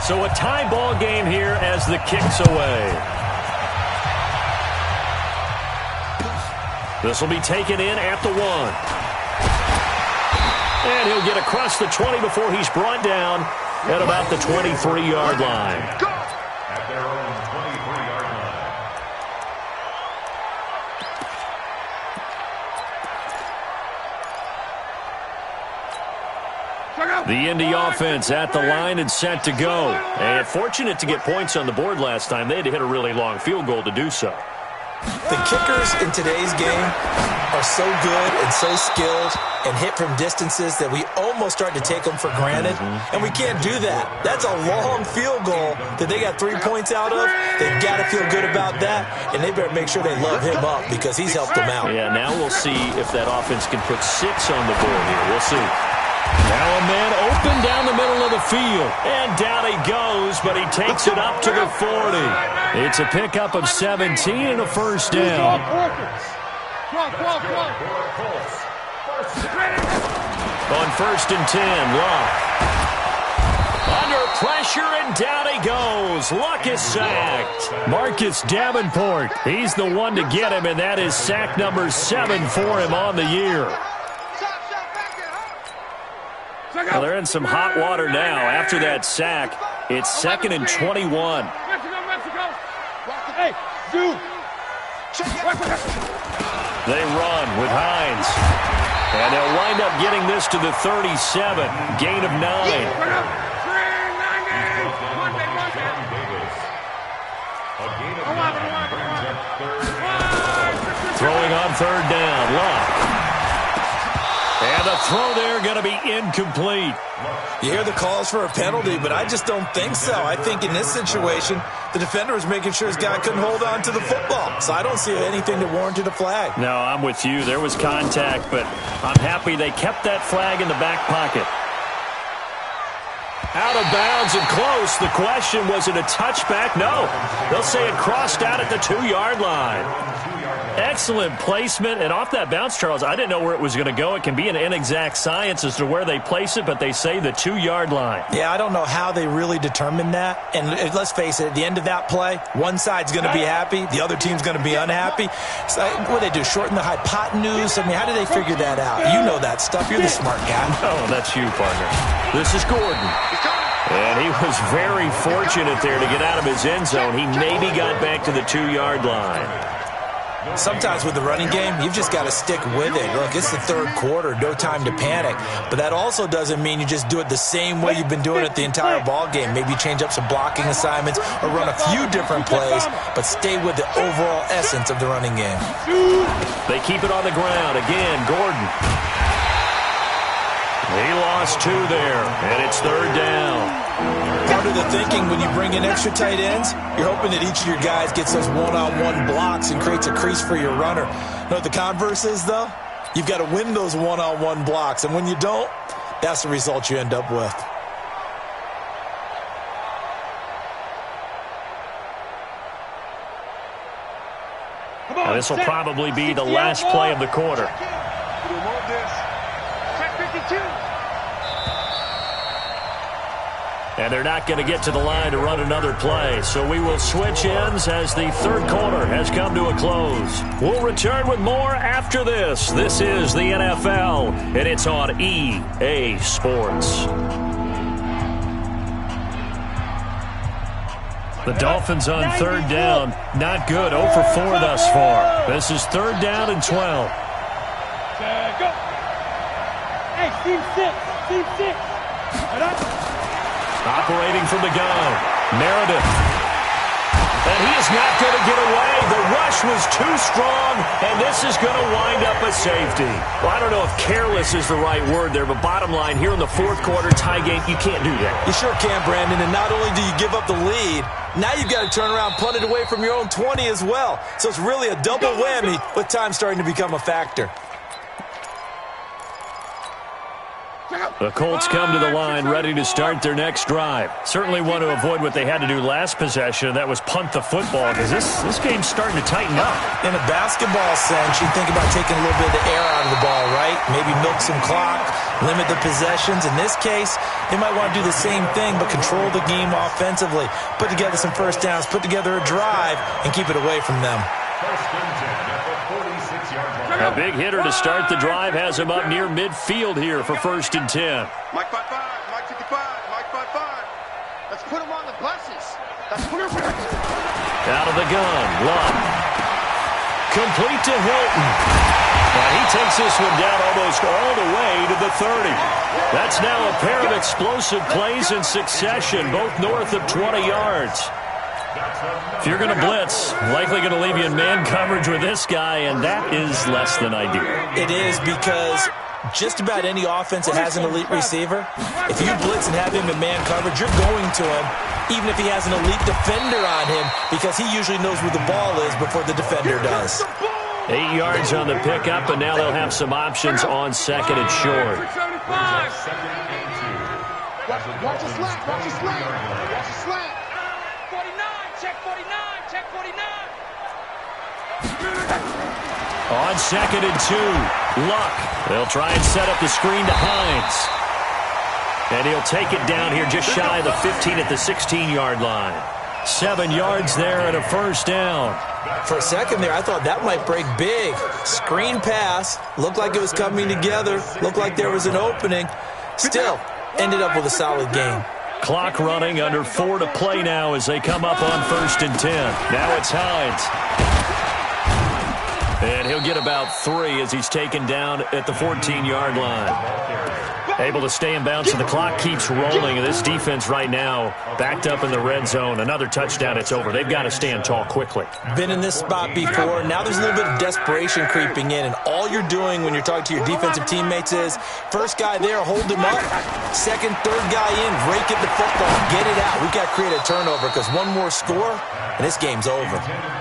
So a tie ball game here as the kick's away. This will be taken in at the 1. And he'll get across the 20 before he's brought down at about the 23-yard line. At their own 23-yard line. The Indy offense at the line and set to go. And fortunate to get points on the board last time. They had to hit a really long field goal to do so. The kickers in today's game are so good and so skilled and hit from distances that we almost start to take them for granted, and we can't do that. That's a long field goal that they got 3 points out of. They've got to feel good about that, and they better make sure they love him up because he's helped them out. Yeah, now we'll see if that offense can put 6 on the board here. We'll see. Now a man open down the middle of the field. And down he goes, but he takes it up to the 40. It's a pickup of 17 and a 1st down. On 1st and 10, Luck. Under pressure, and down he goes. Luck is sacked. Marcus Davenport, he's the one to get him, and that is sack number 7 for him on the year. Well, they're in some hot water now. After that sack, it's 2nd and 21. Mexico. Hey, dude. They run with Hines. And they'll wind up getting this to the 37. Gain of 9. Throwing on 3rd down. Luck. And the throw there going to be incomplete. You hear the calls for a penalty, but I just don't think so. I think in this situation, the defender was making sure his guy couldn't hold on to the football. So I don't see anything that warranted a flag. No, I'm with you. There was contact, but I'm happy they kept that flag in the back pocket. Out of bounds and close. The question, was it a touchback? No. They'll say it crossed out at the 2-yard line. Excellent placement, and off that bounce, Charles, I didn't know where it was going to go. It can be an inexact science as to where they place it, but they say the 2-yard line. Yeah, I don't know how they really determined that. And let's face it, at the end of that play, one side's going to be happy, the other team's going to be unhappy. So, what do they do, shorten the hypotenuse? I mean, how do they figure that out? You know that stuff. You're the smart guy. Oh, that's you, partner. This is Gordon. And he was very fortunate there to get out of his end zone. He maybe got back to the 2-yard line. Sometimes with the running game, you've just got to stick with it. Look, it's the third quarter, no time to panic. But that also doesn't mean you just do it the same way you've been doing it the entire ball game. Maybe change up some blocking assignments or run a few different plays, but stay with the overall essence of the running game. They keep it on the ground. Again, Gordon. He lost 2 there, and it's third down. Part of the thinking when you bring in extra tight ends, you're hoping that each of your guys gets those one-on-one blocks and creates a crease for your runner. You know what the converse is, though? You've got to win those one-on-one blocks, and when you don't, that's the result you end up with. Now, this will probably be the last play of the quarter. And they're not going to get to the line to run another play. So we will switch ends as the third quarter has come to a close. We'll return with more after this. This is the NFL, and it's on EA Sports. The Dolphins on third down. Not good. 0 for 4 thus far. This is third down and 12. Go. Hey, team 6. Operating from the gun, Meredith. And he is not going to get away. The rush was too strong, and this is going to wind up a safety. Well, I don't know if careless is the right word there, but bottom line, here in the fourth quarter, tie game, you can't do that. You sure can, Brandon, and not only do you give up the lead, now you've got to turn around, punt it away from your own 20 as well. So it's really a double whammy with time starting to become a factor. The Colts come to the line ready to start their next drive. Certainly want to avoid what they had to do last possession. That was punt the football, because this game's starting to tighten up. In a basketball sense, you think about taking a little bit of the air out of the ball, right? Maybe milk some clock, limit the possessions. In this case, they might want to do the same thing, but control the game offensively. Put together some first downs, put together a drive, and keep it away from them. A big hitter to start the drive has him up near midfield here for 1st and 10. Mike 5-5, Mike 55, Mike 5-5. Let's put him on the buses. That's perfect. Out of the gun, Love. Complete to Hilton. And he takes this one down almost all the way to the 30. That's now a pair of explosive plays in succession, both north of 20 yards. If you're going to blitz, likely going to leave you in man coverage with this guy, and that is less than ideal. It is, because just about any offense that has an elite receiver, if you blitz and have him in man coverage, you're going to him, even if he has an elite defender on him, because he usually knows where the ball is before the defender does. 8 yards on the pickup, and now they'll have some options on second and short. Watch the slant, watch the slant, watch the slant. 49, check 49, check 49. On second and 2, Luck. They'll try and set up the screen to Hines. And he'll take it down here just shy of the 15 at the 16-yard line. 7 yards there and a first down. For a second there, I thought that might break big. Screen pass, looked like it was coming together, looked like there was an opening. Still, ended up with a solid game. Clock running, under 4 to play now as they come up on 1st and 10. Now it's Hines. And he'll get about 3 as he's taken down at the 14-yard line. Able to stay in bounds, so the clock keeps rolling. And this defense right now backed up in the red zone. Another touchdown, it's over. They've got to stand tall quickly. Been in this spot before. Now there's a little bit of desperation creeping in. And all you're doing when you're talking to your defensive teammates is, first guy there, hold him up. Second, third guy in, rake at the football. Get it out. We've got to create a turnover, because one more score, and this game's over.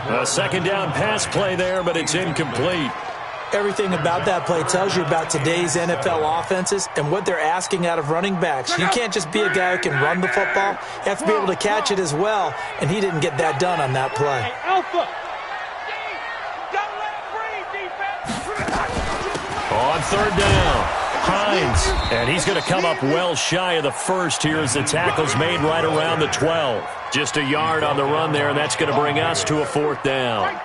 A second down pass play there, but it's incomplete. Everything about that play tells you about today's NFL offenses and what they're asking out of running backs. You can't just be a guy who can run the football. You have to be able to catch it as well, and he didn't get that done on that play. Hey, Alpha. On third down, Hines, and he's going to come up well shy of the first here as the tackle's made right around the 12. Just a yard on the run there, and that's going to bring us to a fourth down.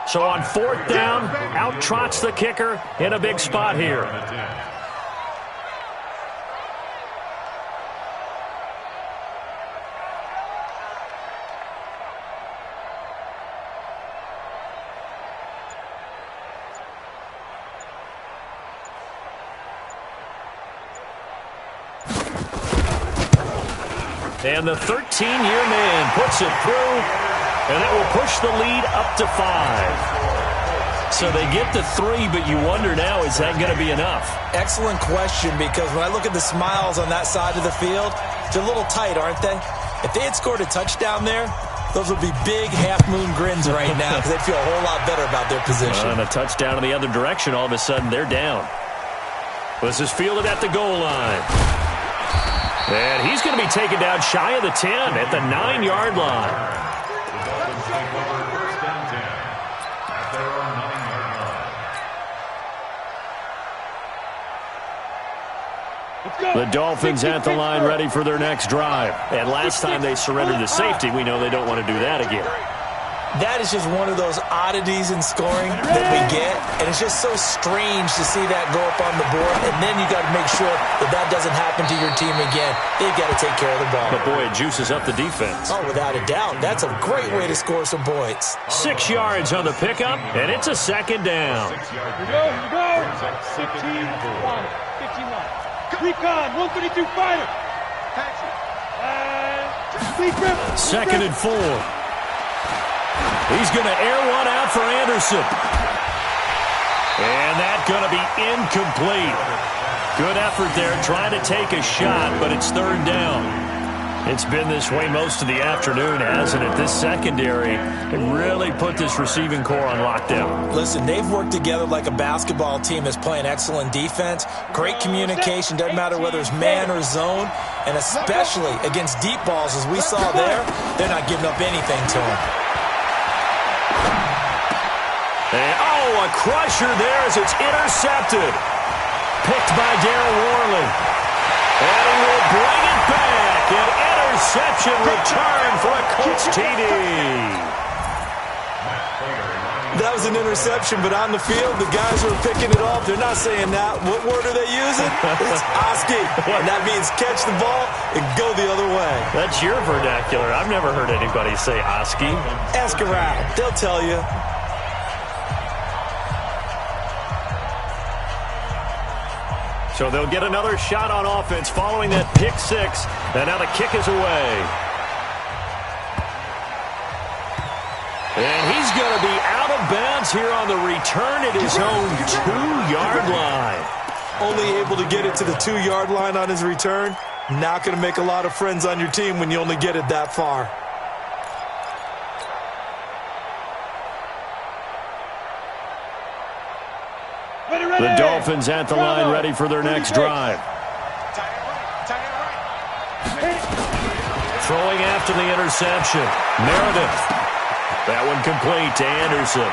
So on fourth down, out trots the kicker in a big spot here. And the 13-year man puts it through, and that will push the lead up to 5. So they get to 3, but you wonder now, is that going to be enough? Excellent question, because when I look at the smiles on that side of the field, they're a little tight, aren't they? If they had scored a touchdown there, those would be big half-moon grins right now because they'd feel a whole lot better about their position. And a touchdown in the other direction, all of a sudden they're down. This is fielded at the goal line. And he's going to be taken down shy of the 10 at the 9-yard line. The Dolphins at the line ready for their next drive. And last time they surrendered to safety, we know they don't want to do that again. That is just one of those oddities in scoring that we get, and it's just so strange to see that go up on the board, and then you got to make sure that that doesn't happen to your team again. They've got to take care of the ball. But boy, it juices up the defense. Oh, without a doubt. That's a great way to score some points. 6 yards on the pickup, and it's a second down. Here we go. 15 line. 15 line. Recon, 132 fighter. Second and 4. He's going to air one out for Anderson. And that's going to be incomplete. Good effort there trying to take a shot, but it's third down. It's been this way most of the afternoon, hasn't it? This secondary really put this receiving core on lockdown. Listen, they've worked together like a basketball team that's playing excellent defense. Great communication, doesn't matter whether it's man or zone. And especially against deep balls, as we saw there, they're not giving up anything to them. And, a crusher there as it's intercepted. Picked by Darryl Worley. And he will bring it back. An interception return for a Colts TD. That was an interception, but on the field, the guys who are picking it off, they're not saying that. What word are they using? It's Oski. And that means catch the ball and go the other way. That's your vernacular. I've never heard anybody say Oski. Ask around. They'll tell you. So they'll get another shot on offense following that pick 6. And now the kick is away. And he's going to be out of bounds here on the return at his own 2-yard line. Only able to get it to the 2-yard line on his return. Not going to make a lot of friends on your team when you only get it that far. The Dolphins at the line ready for their next drive. Throwing after the interception. Meredith. That one complete to Anderson.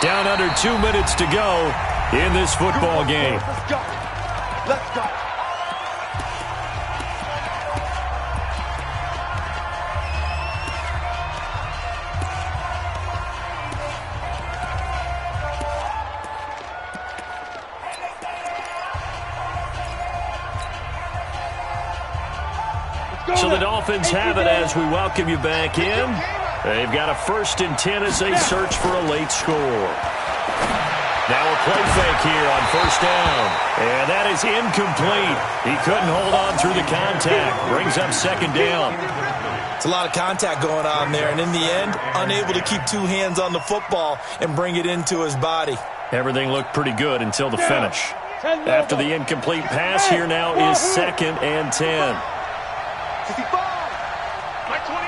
Down under 2 minutes to go in this football game. Let's go. Let's go. So the Dolphins have it as we welcome you back in. They've got a 1st and 10 as they search for a late score. Now a play fake here on 1st down. And that is incomplete. He couldn't hold on through the contact. Brings up 2nd down. It's a lot of contact going on there. And in the end, unable to keep 2 hands on the football and bring it into his body. Everything looked pretty good until the finish. After the incomplete pass, here now is 2nd and 10. 55. My 28.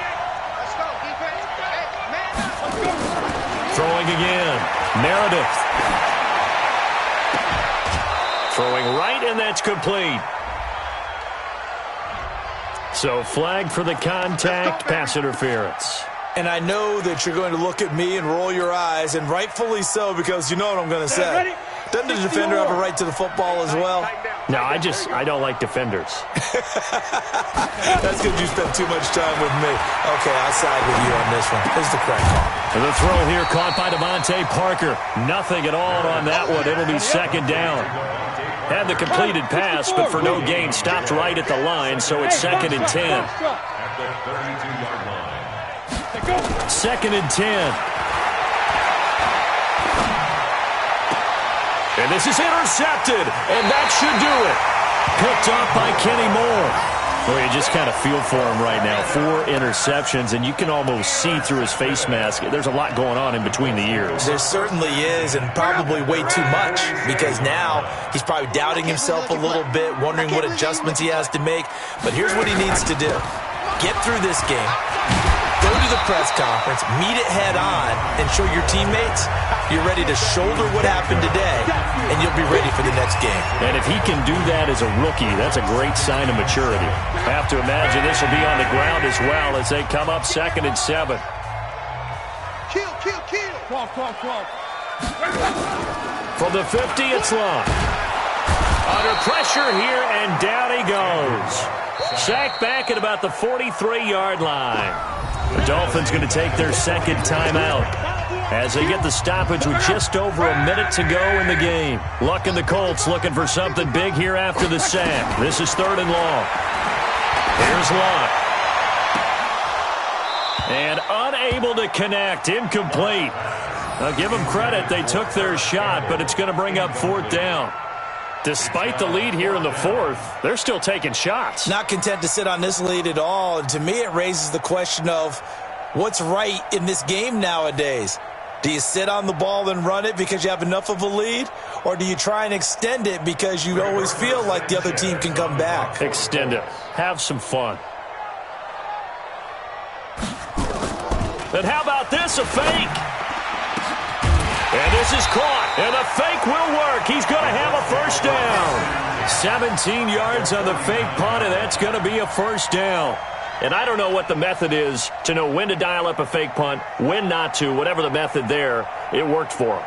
Let's go, defense. Hey, man. Let's go. Throwing again. Meredith. Throwing right, and that's complete. So flag for the contact, pass interference. And I know that you're going to look at me and roll your eyes, and rightfully so, because you know what I'm going to say. Doesn't the defender have a right to the football as well? No, I don't like defenders. That's because you spent too much time with me. Okay, I'll side with you on this one. Here's the correct call. And the throw here caught by Devontae Parker. Nothing at all on that one. It'll be second down. Had the completed pass, but for no gain, stopped right at the line, so it's 2nd and 10. At the 32-yard line. 2nd and 10. And this is intercepted, and that should do it. Picked off by Kenny Moore. Well, you just kind of feel for him right now. 4 interceptions, and you can almost see through his face mask. There's a lot going on in between the ears. There certainly is, and probably way too much, because now he's probably doubting himself a little bit, wondering what adjustments he has to make. But here's what he needs to do. Get through this game. Go to the press conference, meet it head on, and show your teammates you're ready to shoulder what happened today, and you'll be ready for the next game. And if he can do that as a rookie, that's a great sign of maturity. Have to imagine this will be on the ground as well as they come up 2nd and 7. Kill. 12. From the 50, it's Long. Under pressure here, and down he goes. Sacked back at about the 43-yard line. The Dolphins going to take their 2nd timeout as they get the stoppage with just over a minute to go in the game. Luck and the Colts looking for something big here after the sack. This is 3rd and long. Here's Luck. And unable to connect. Incomplete. I'll give them credit. They took their shot, but it's going to bring up 4th down. Despite the lead here in the 4th, they're still taking shots. Not content to sit on this lead at all. And to me, it raises the question of what's right in this game nowadays. Do you sit on the ball and run it because you have enough of a lead? Or do you try and extend it because you always feel like the other team can come back? Extend it. Have some fun. And how about this? A fake. And this is caught, and the fake will work. He's going to have a 1st down. 17 yards on the fake punt, and that's going to be a 1st down. And I don't know what the method is to know when to dial up a fake punt, when not to, whatever the method there, it worked for him.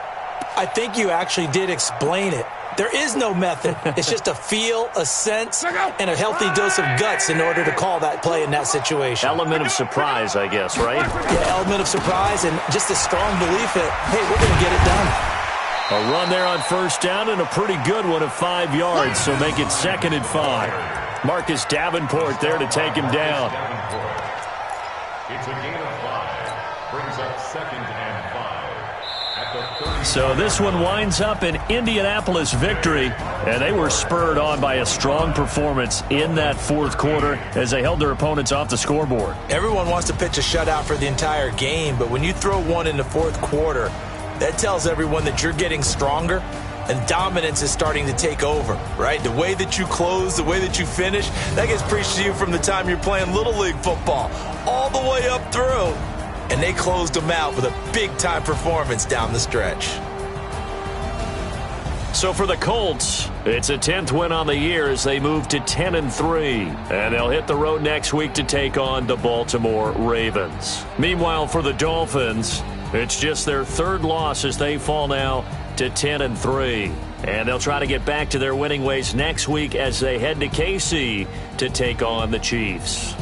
I think you actually did explain it. There is no method. It's just a feel, a sense, and a healthy dose of guts in order to call that play in that situation. Element of surprise, I guess, right? Yeah, element of surprise and just a strong belief that, hey, we're going to get it done. A run there on 1st down and a pretty good one of 5 yards, so make it 2nd and 5. Marcus Davenport there to take him down. It's a gain of 5. Brings up 2nd and 5. So this one winds up an Indianapolis victory, and they were spurred on by a strong performance in that 4th quarter as they held their opponents off the scoreboard. Everyone wants to pitch a shutout for the entire game, but when you throw one in the 4th quarter, that tells everyone that you're getting stronger and dominance is starting to take over, right? The way that you close, the way that you finish, that gets preached to you from the time you're playing Little League football all the way up through. And they closed them out with a big-time performance down the stretch. So for the Colts, it's a 10th win on the year as they move to 10-3. And they'll hit the road next week to take on the Baltimore Ravens. Meanwhile, for the Dolphins, it's just their 3rd loss as they fall now to 10-3. And they'll try to get back to their winning ways next week as they head to KC to take on the Chiefs.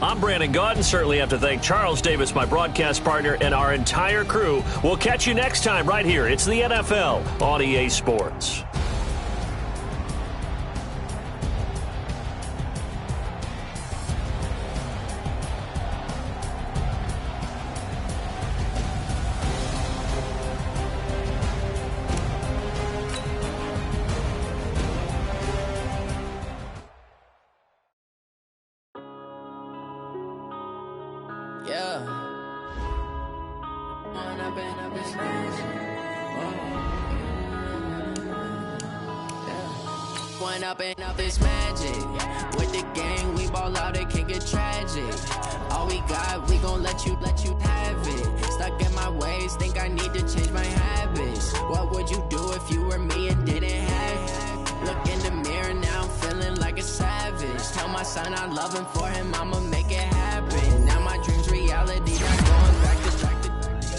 I'm Brandon Gaudin. Certainly have to thank Charles Davis, my broadcast partner, and our entire crew. We'll catch you next time right here. It's the NFL on EA Sports. Up this magic with the gang, we ball out, it can get tragic. All we got, we gon' let you have it. Stuck in my ways, think I need to change my habits. habits. What would you do if you were me and didn't have? Look in the mirror now, I'm feeling like a savage. Tell my son I love him, for him I'ma make it happen. Now my dream's reality, not going back to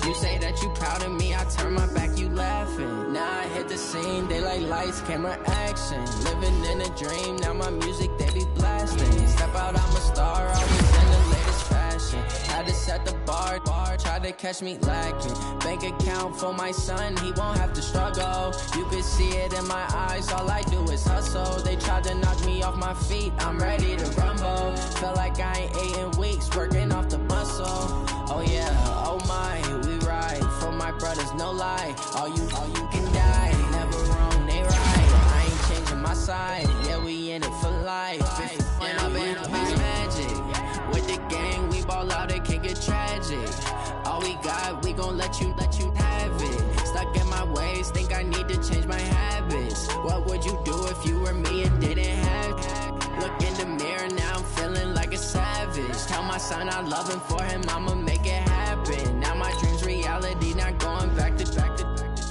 you say that you proud of me, I turn my back, you laughing. Now I hit the scene, they like lights, camera, action. Living in a dream, now my music, they be blasting. Step out, I'm a star, always in the latest fashion. Had to set the bar, tried to catch me lacking. Bank account for my son, he won't have to struggle. You can see it in my eyes, all I do is hustle. They tried to knock me off my feet, I'm ready to rumble. Feel like I ain't ate in weeks, working off the muscle. Oh yeah, oh my, we ride for my brothers, no lie. All you can die, never wrong, they right. I ain't changing my side, yeah, we in it for life. And I've been magic with the gang, we ball out, it can get tragic. All we got, we gon' let you have it. Stuck in my ways, think I need to change my habits. What would you do if you were me and didn't have? Look in the mirror now, I'm feeling like a savage. Tell my son I love him, for him I'ma make it happen. Now my dream's reality, not going back to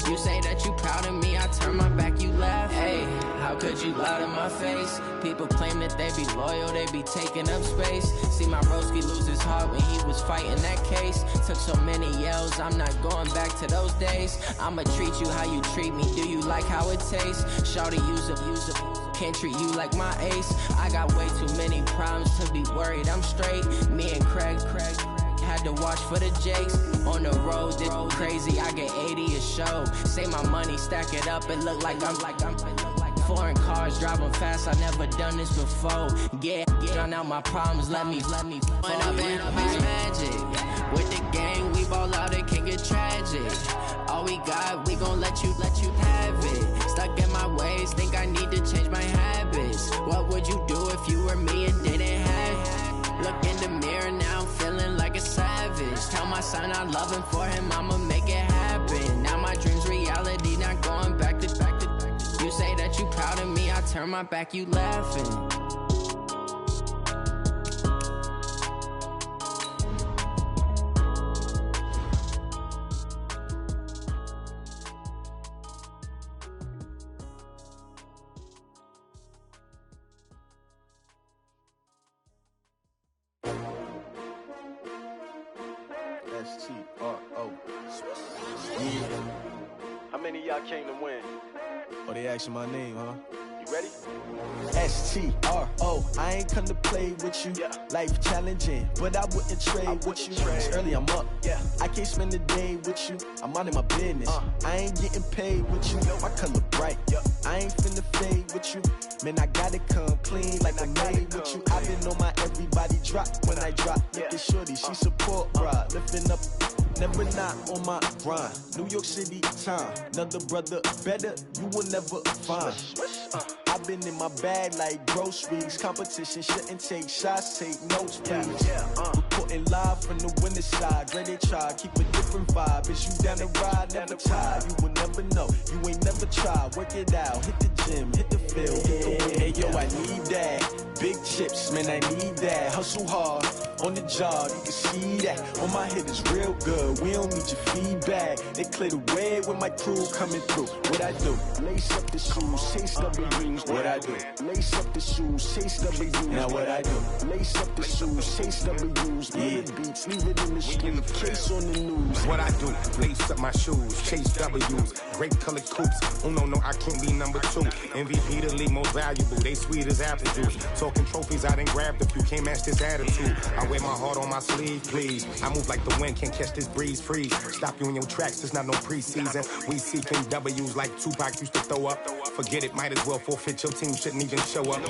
you say that you proud of me, I turn my back, you laugh. Hey, how could you lie to my face? People claim that they be loyal, they be taking up space. See my broski lose his heart when he was fighting that case. Took so many yells, I'm not going back to those days. I'ma treat you how you treat me, do you like how it tastes? Shawty, use up, can't treat you like my ace. I got way too many problems to be worried, I'm straight. Me and Craig had to watch for the Jakes. On the road, this crazy, I get 80 a show. Say my money, stack it up, it look like I'm foreign cars, driving fast, I never done this before. Get drown out my problems, let me fall in magic. With the gang, we ball out, it can get tragic. All we got, we gon' let you have it. Stuck in my ways, think I need to change my habits. What would you do if you were me and didn't have? Look in the mirror now, I'm feeling like a savage. Tell my son I love him, for him I'ma make it happen. Now my dream's reality, not going back to you say that you proud of me, I turn my back, you laughing. S-T-R-O. How many of y'all came to win? Oh, they asking my name, huh? You ready? S-T-R-O. I ain't come to play with you. Yeah. Life challenging, but I wouldn't trade with you. It's early, I'm up. Yeah. I can't spend the day with you. I'm out of my business. I ain't getting paid with you. My color bright. I ain't finna fade with you. Man, I gotta come clean like I'm made with you. I've been on my everybody drop when I drop. Look at shorty, she support ride. Lifting up, never not on my grind. New York City time. Another brother better, you will never find. I've been in my bag like groceries. Competition shouldn't take shots, take notes, please. Reporting live from the winter side. Ready to try, keep a different vibe. Is you down the ride, never tired. You will never know, you ain't never tried. Work it out, hit the gym, hit the field, hit the wind. Hey yo, I need that. Big chips, man, I need that. Hustle hard, on the job, you can see that. On my head is real good, we don't need your feedback. They clear the way when my crew coming through. What I do? Lace up the shoes, chase W's. What I do? Lace up the shoes, chase W's. Now what I do? Lace up the shoes, chase W's. Get the beats, leave it in the street, case on the news. What I do? Lace up my shoes, chase W's. Great colored coops. Oh no, I can't be number 2. MVP the league most valuable. They sweet as apple juice. Talking trophies, I done grabbed a few. Can't match this attitude. I wear my heart on my sleeve, please. I move like the wind, can't catch this breeze, freeze. Stop you in your tracks, there's not no preseason. We seeking W's like Tupac used to throw up. Forget it, might as well forfeit, your team shouldn't even show up.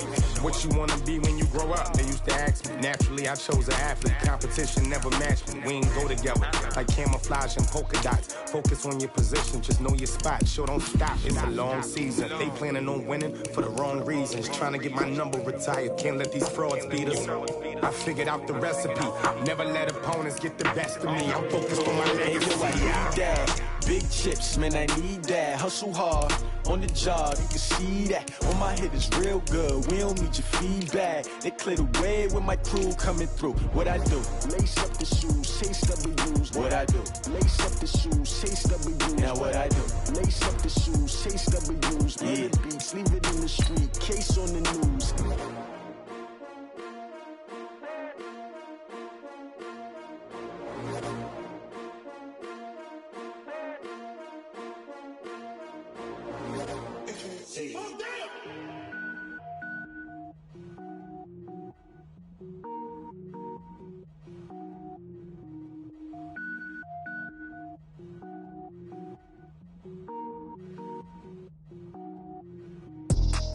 What you wanna be when you grow up? They used to ask me. Naturally, I chose an athlete. Competition never matched me. We ain't go together like camouflage and polka dots. Focus on your position, just know your spot. Sure, don't stop, it's a long season. They planning on winning for the wrong reasons. Trying to get my number retired, can't let these frauds beat us. I figured out the recipe. Never let opponents get the best of me. I'm focused on my legacy. I need that. Big chips, man, I need that. Hustle hard on the job, you can see that. On my hit is real good, we don't need your feedback. They clear the way with my crew coming through. What I do? Lace up the shoes, chase W's. What I do? Lace up the shoes, chase W's. Now what I do? Lace up the shoes, chase W's. Yeah. The beats, leave it in the street, case on the news.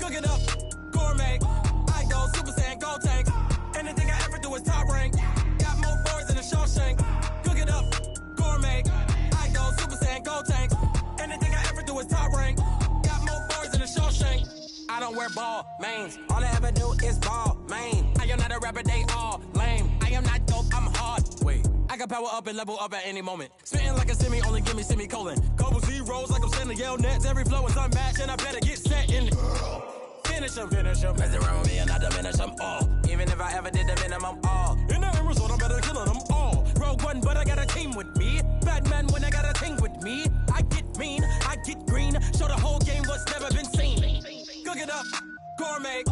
Cook it up, gourmet. I go Super Saiyan, gold tank. Anything I ever do is top rank. Got more boards than a Shawshank. Cook it up, gourmet. I go Super Saiyan, gold tank. Anything I ever do is top rank. Got more boards than a Shawshank. I don't wear ball mains. All I ever do is ball main. I am not a rapper, they all lame. I am not dope, I'm hard. Wait, I can power up and level up at any moment. Spitting like a semi, only give me semicolon. Couple zeros like I'm sending yell nets. Every flow is unmatched and I better get set in. Finish him. Mess around with me and I diminish them all. Even if I ever did the minimum, all. In the end result, I'm better killing them all. Rogue One, but I got a team with me. Batman when I got a team with me. I get mean, I get green. Show the whole game what's never been seen. Cook it up, gourmet.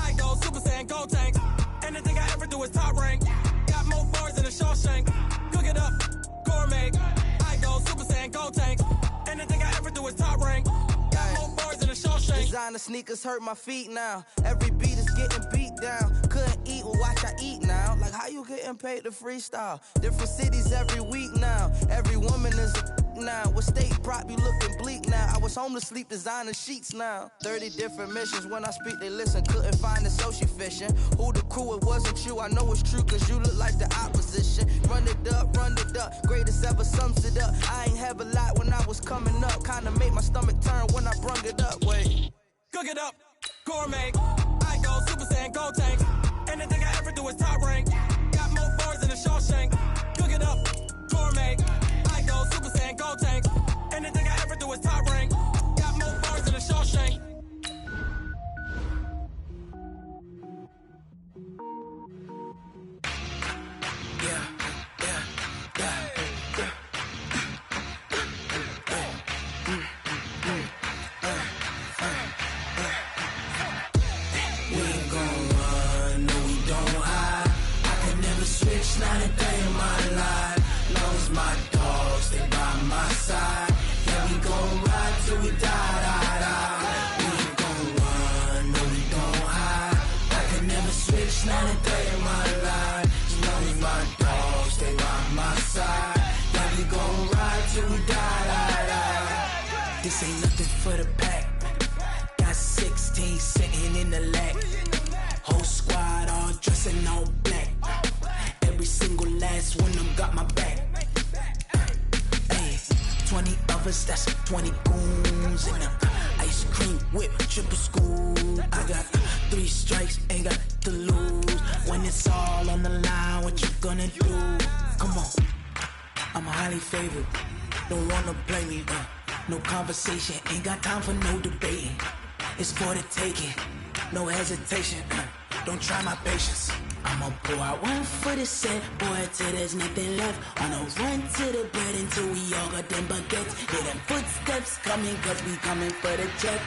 I go Super Saiyan, gold tank. Anything I ever do is top rank. Got more bars than a Shawshank. Cook it up, gourmet. I go Super Saiyan, gold tank. Anything I ever do is top rank. Got more bars than a Shawshank. Designer sneakers hurt my feet now. Every beat is getting beat down. Couldn't eat, well watch I eat now. Like how you getting paid to freestyle? Different cities every week now. Every woman is a now. With state prop, you looking bleak now. I was home to sleep, designer sheets now. 30 different missions. When I speak, they listen. Couldn't find it, so she fishing. Who the crew? It wasn't you. I know it's true, cause you look like the opposition. Run it up. Greatest ever sums it up. I ain't have a lot when I was coming up. Kinda made my stomach turn when I brung it up. Wait. Cook it up, gourmet. I go Super Saiyan, gold tank. Anything I ever do is top rank. Got more bars than a Shawshank. Cook it up, gourmet. I go Super Saiyan, gold tank. Anything I ever do is top rank. Got more bars than a Shawshank. Not a day in my life. Long as my dogs stay by my side. Yeah, we gon' ride till we die. We ain't gon' run, no we don't hide. I can never switch, not a day in my life. As long as my dogs stay by my side. Yeah, we gon' ride till we die. This ain't nothing for the pack. Got 16 sitting in the lap. Whole squad all dressing all black. Every single last one of them got my back. Hey, 20 of us, that's 20 goons in the ice cream whip, triple scoop. I got 3 strikes, ain't got to lose. When it's all on the line, what you gonna do? Come on, I'm highly favored. Don't wanna play me, no conversation, ain't got time for no debating. It's for the taking, no hesitation. Don't try my patience. I'ma pour out one for the set, boy, till there's nothing left. On a run to the bread until we all got them baguettes. Hear them footsteps coming, cause we coming for the check.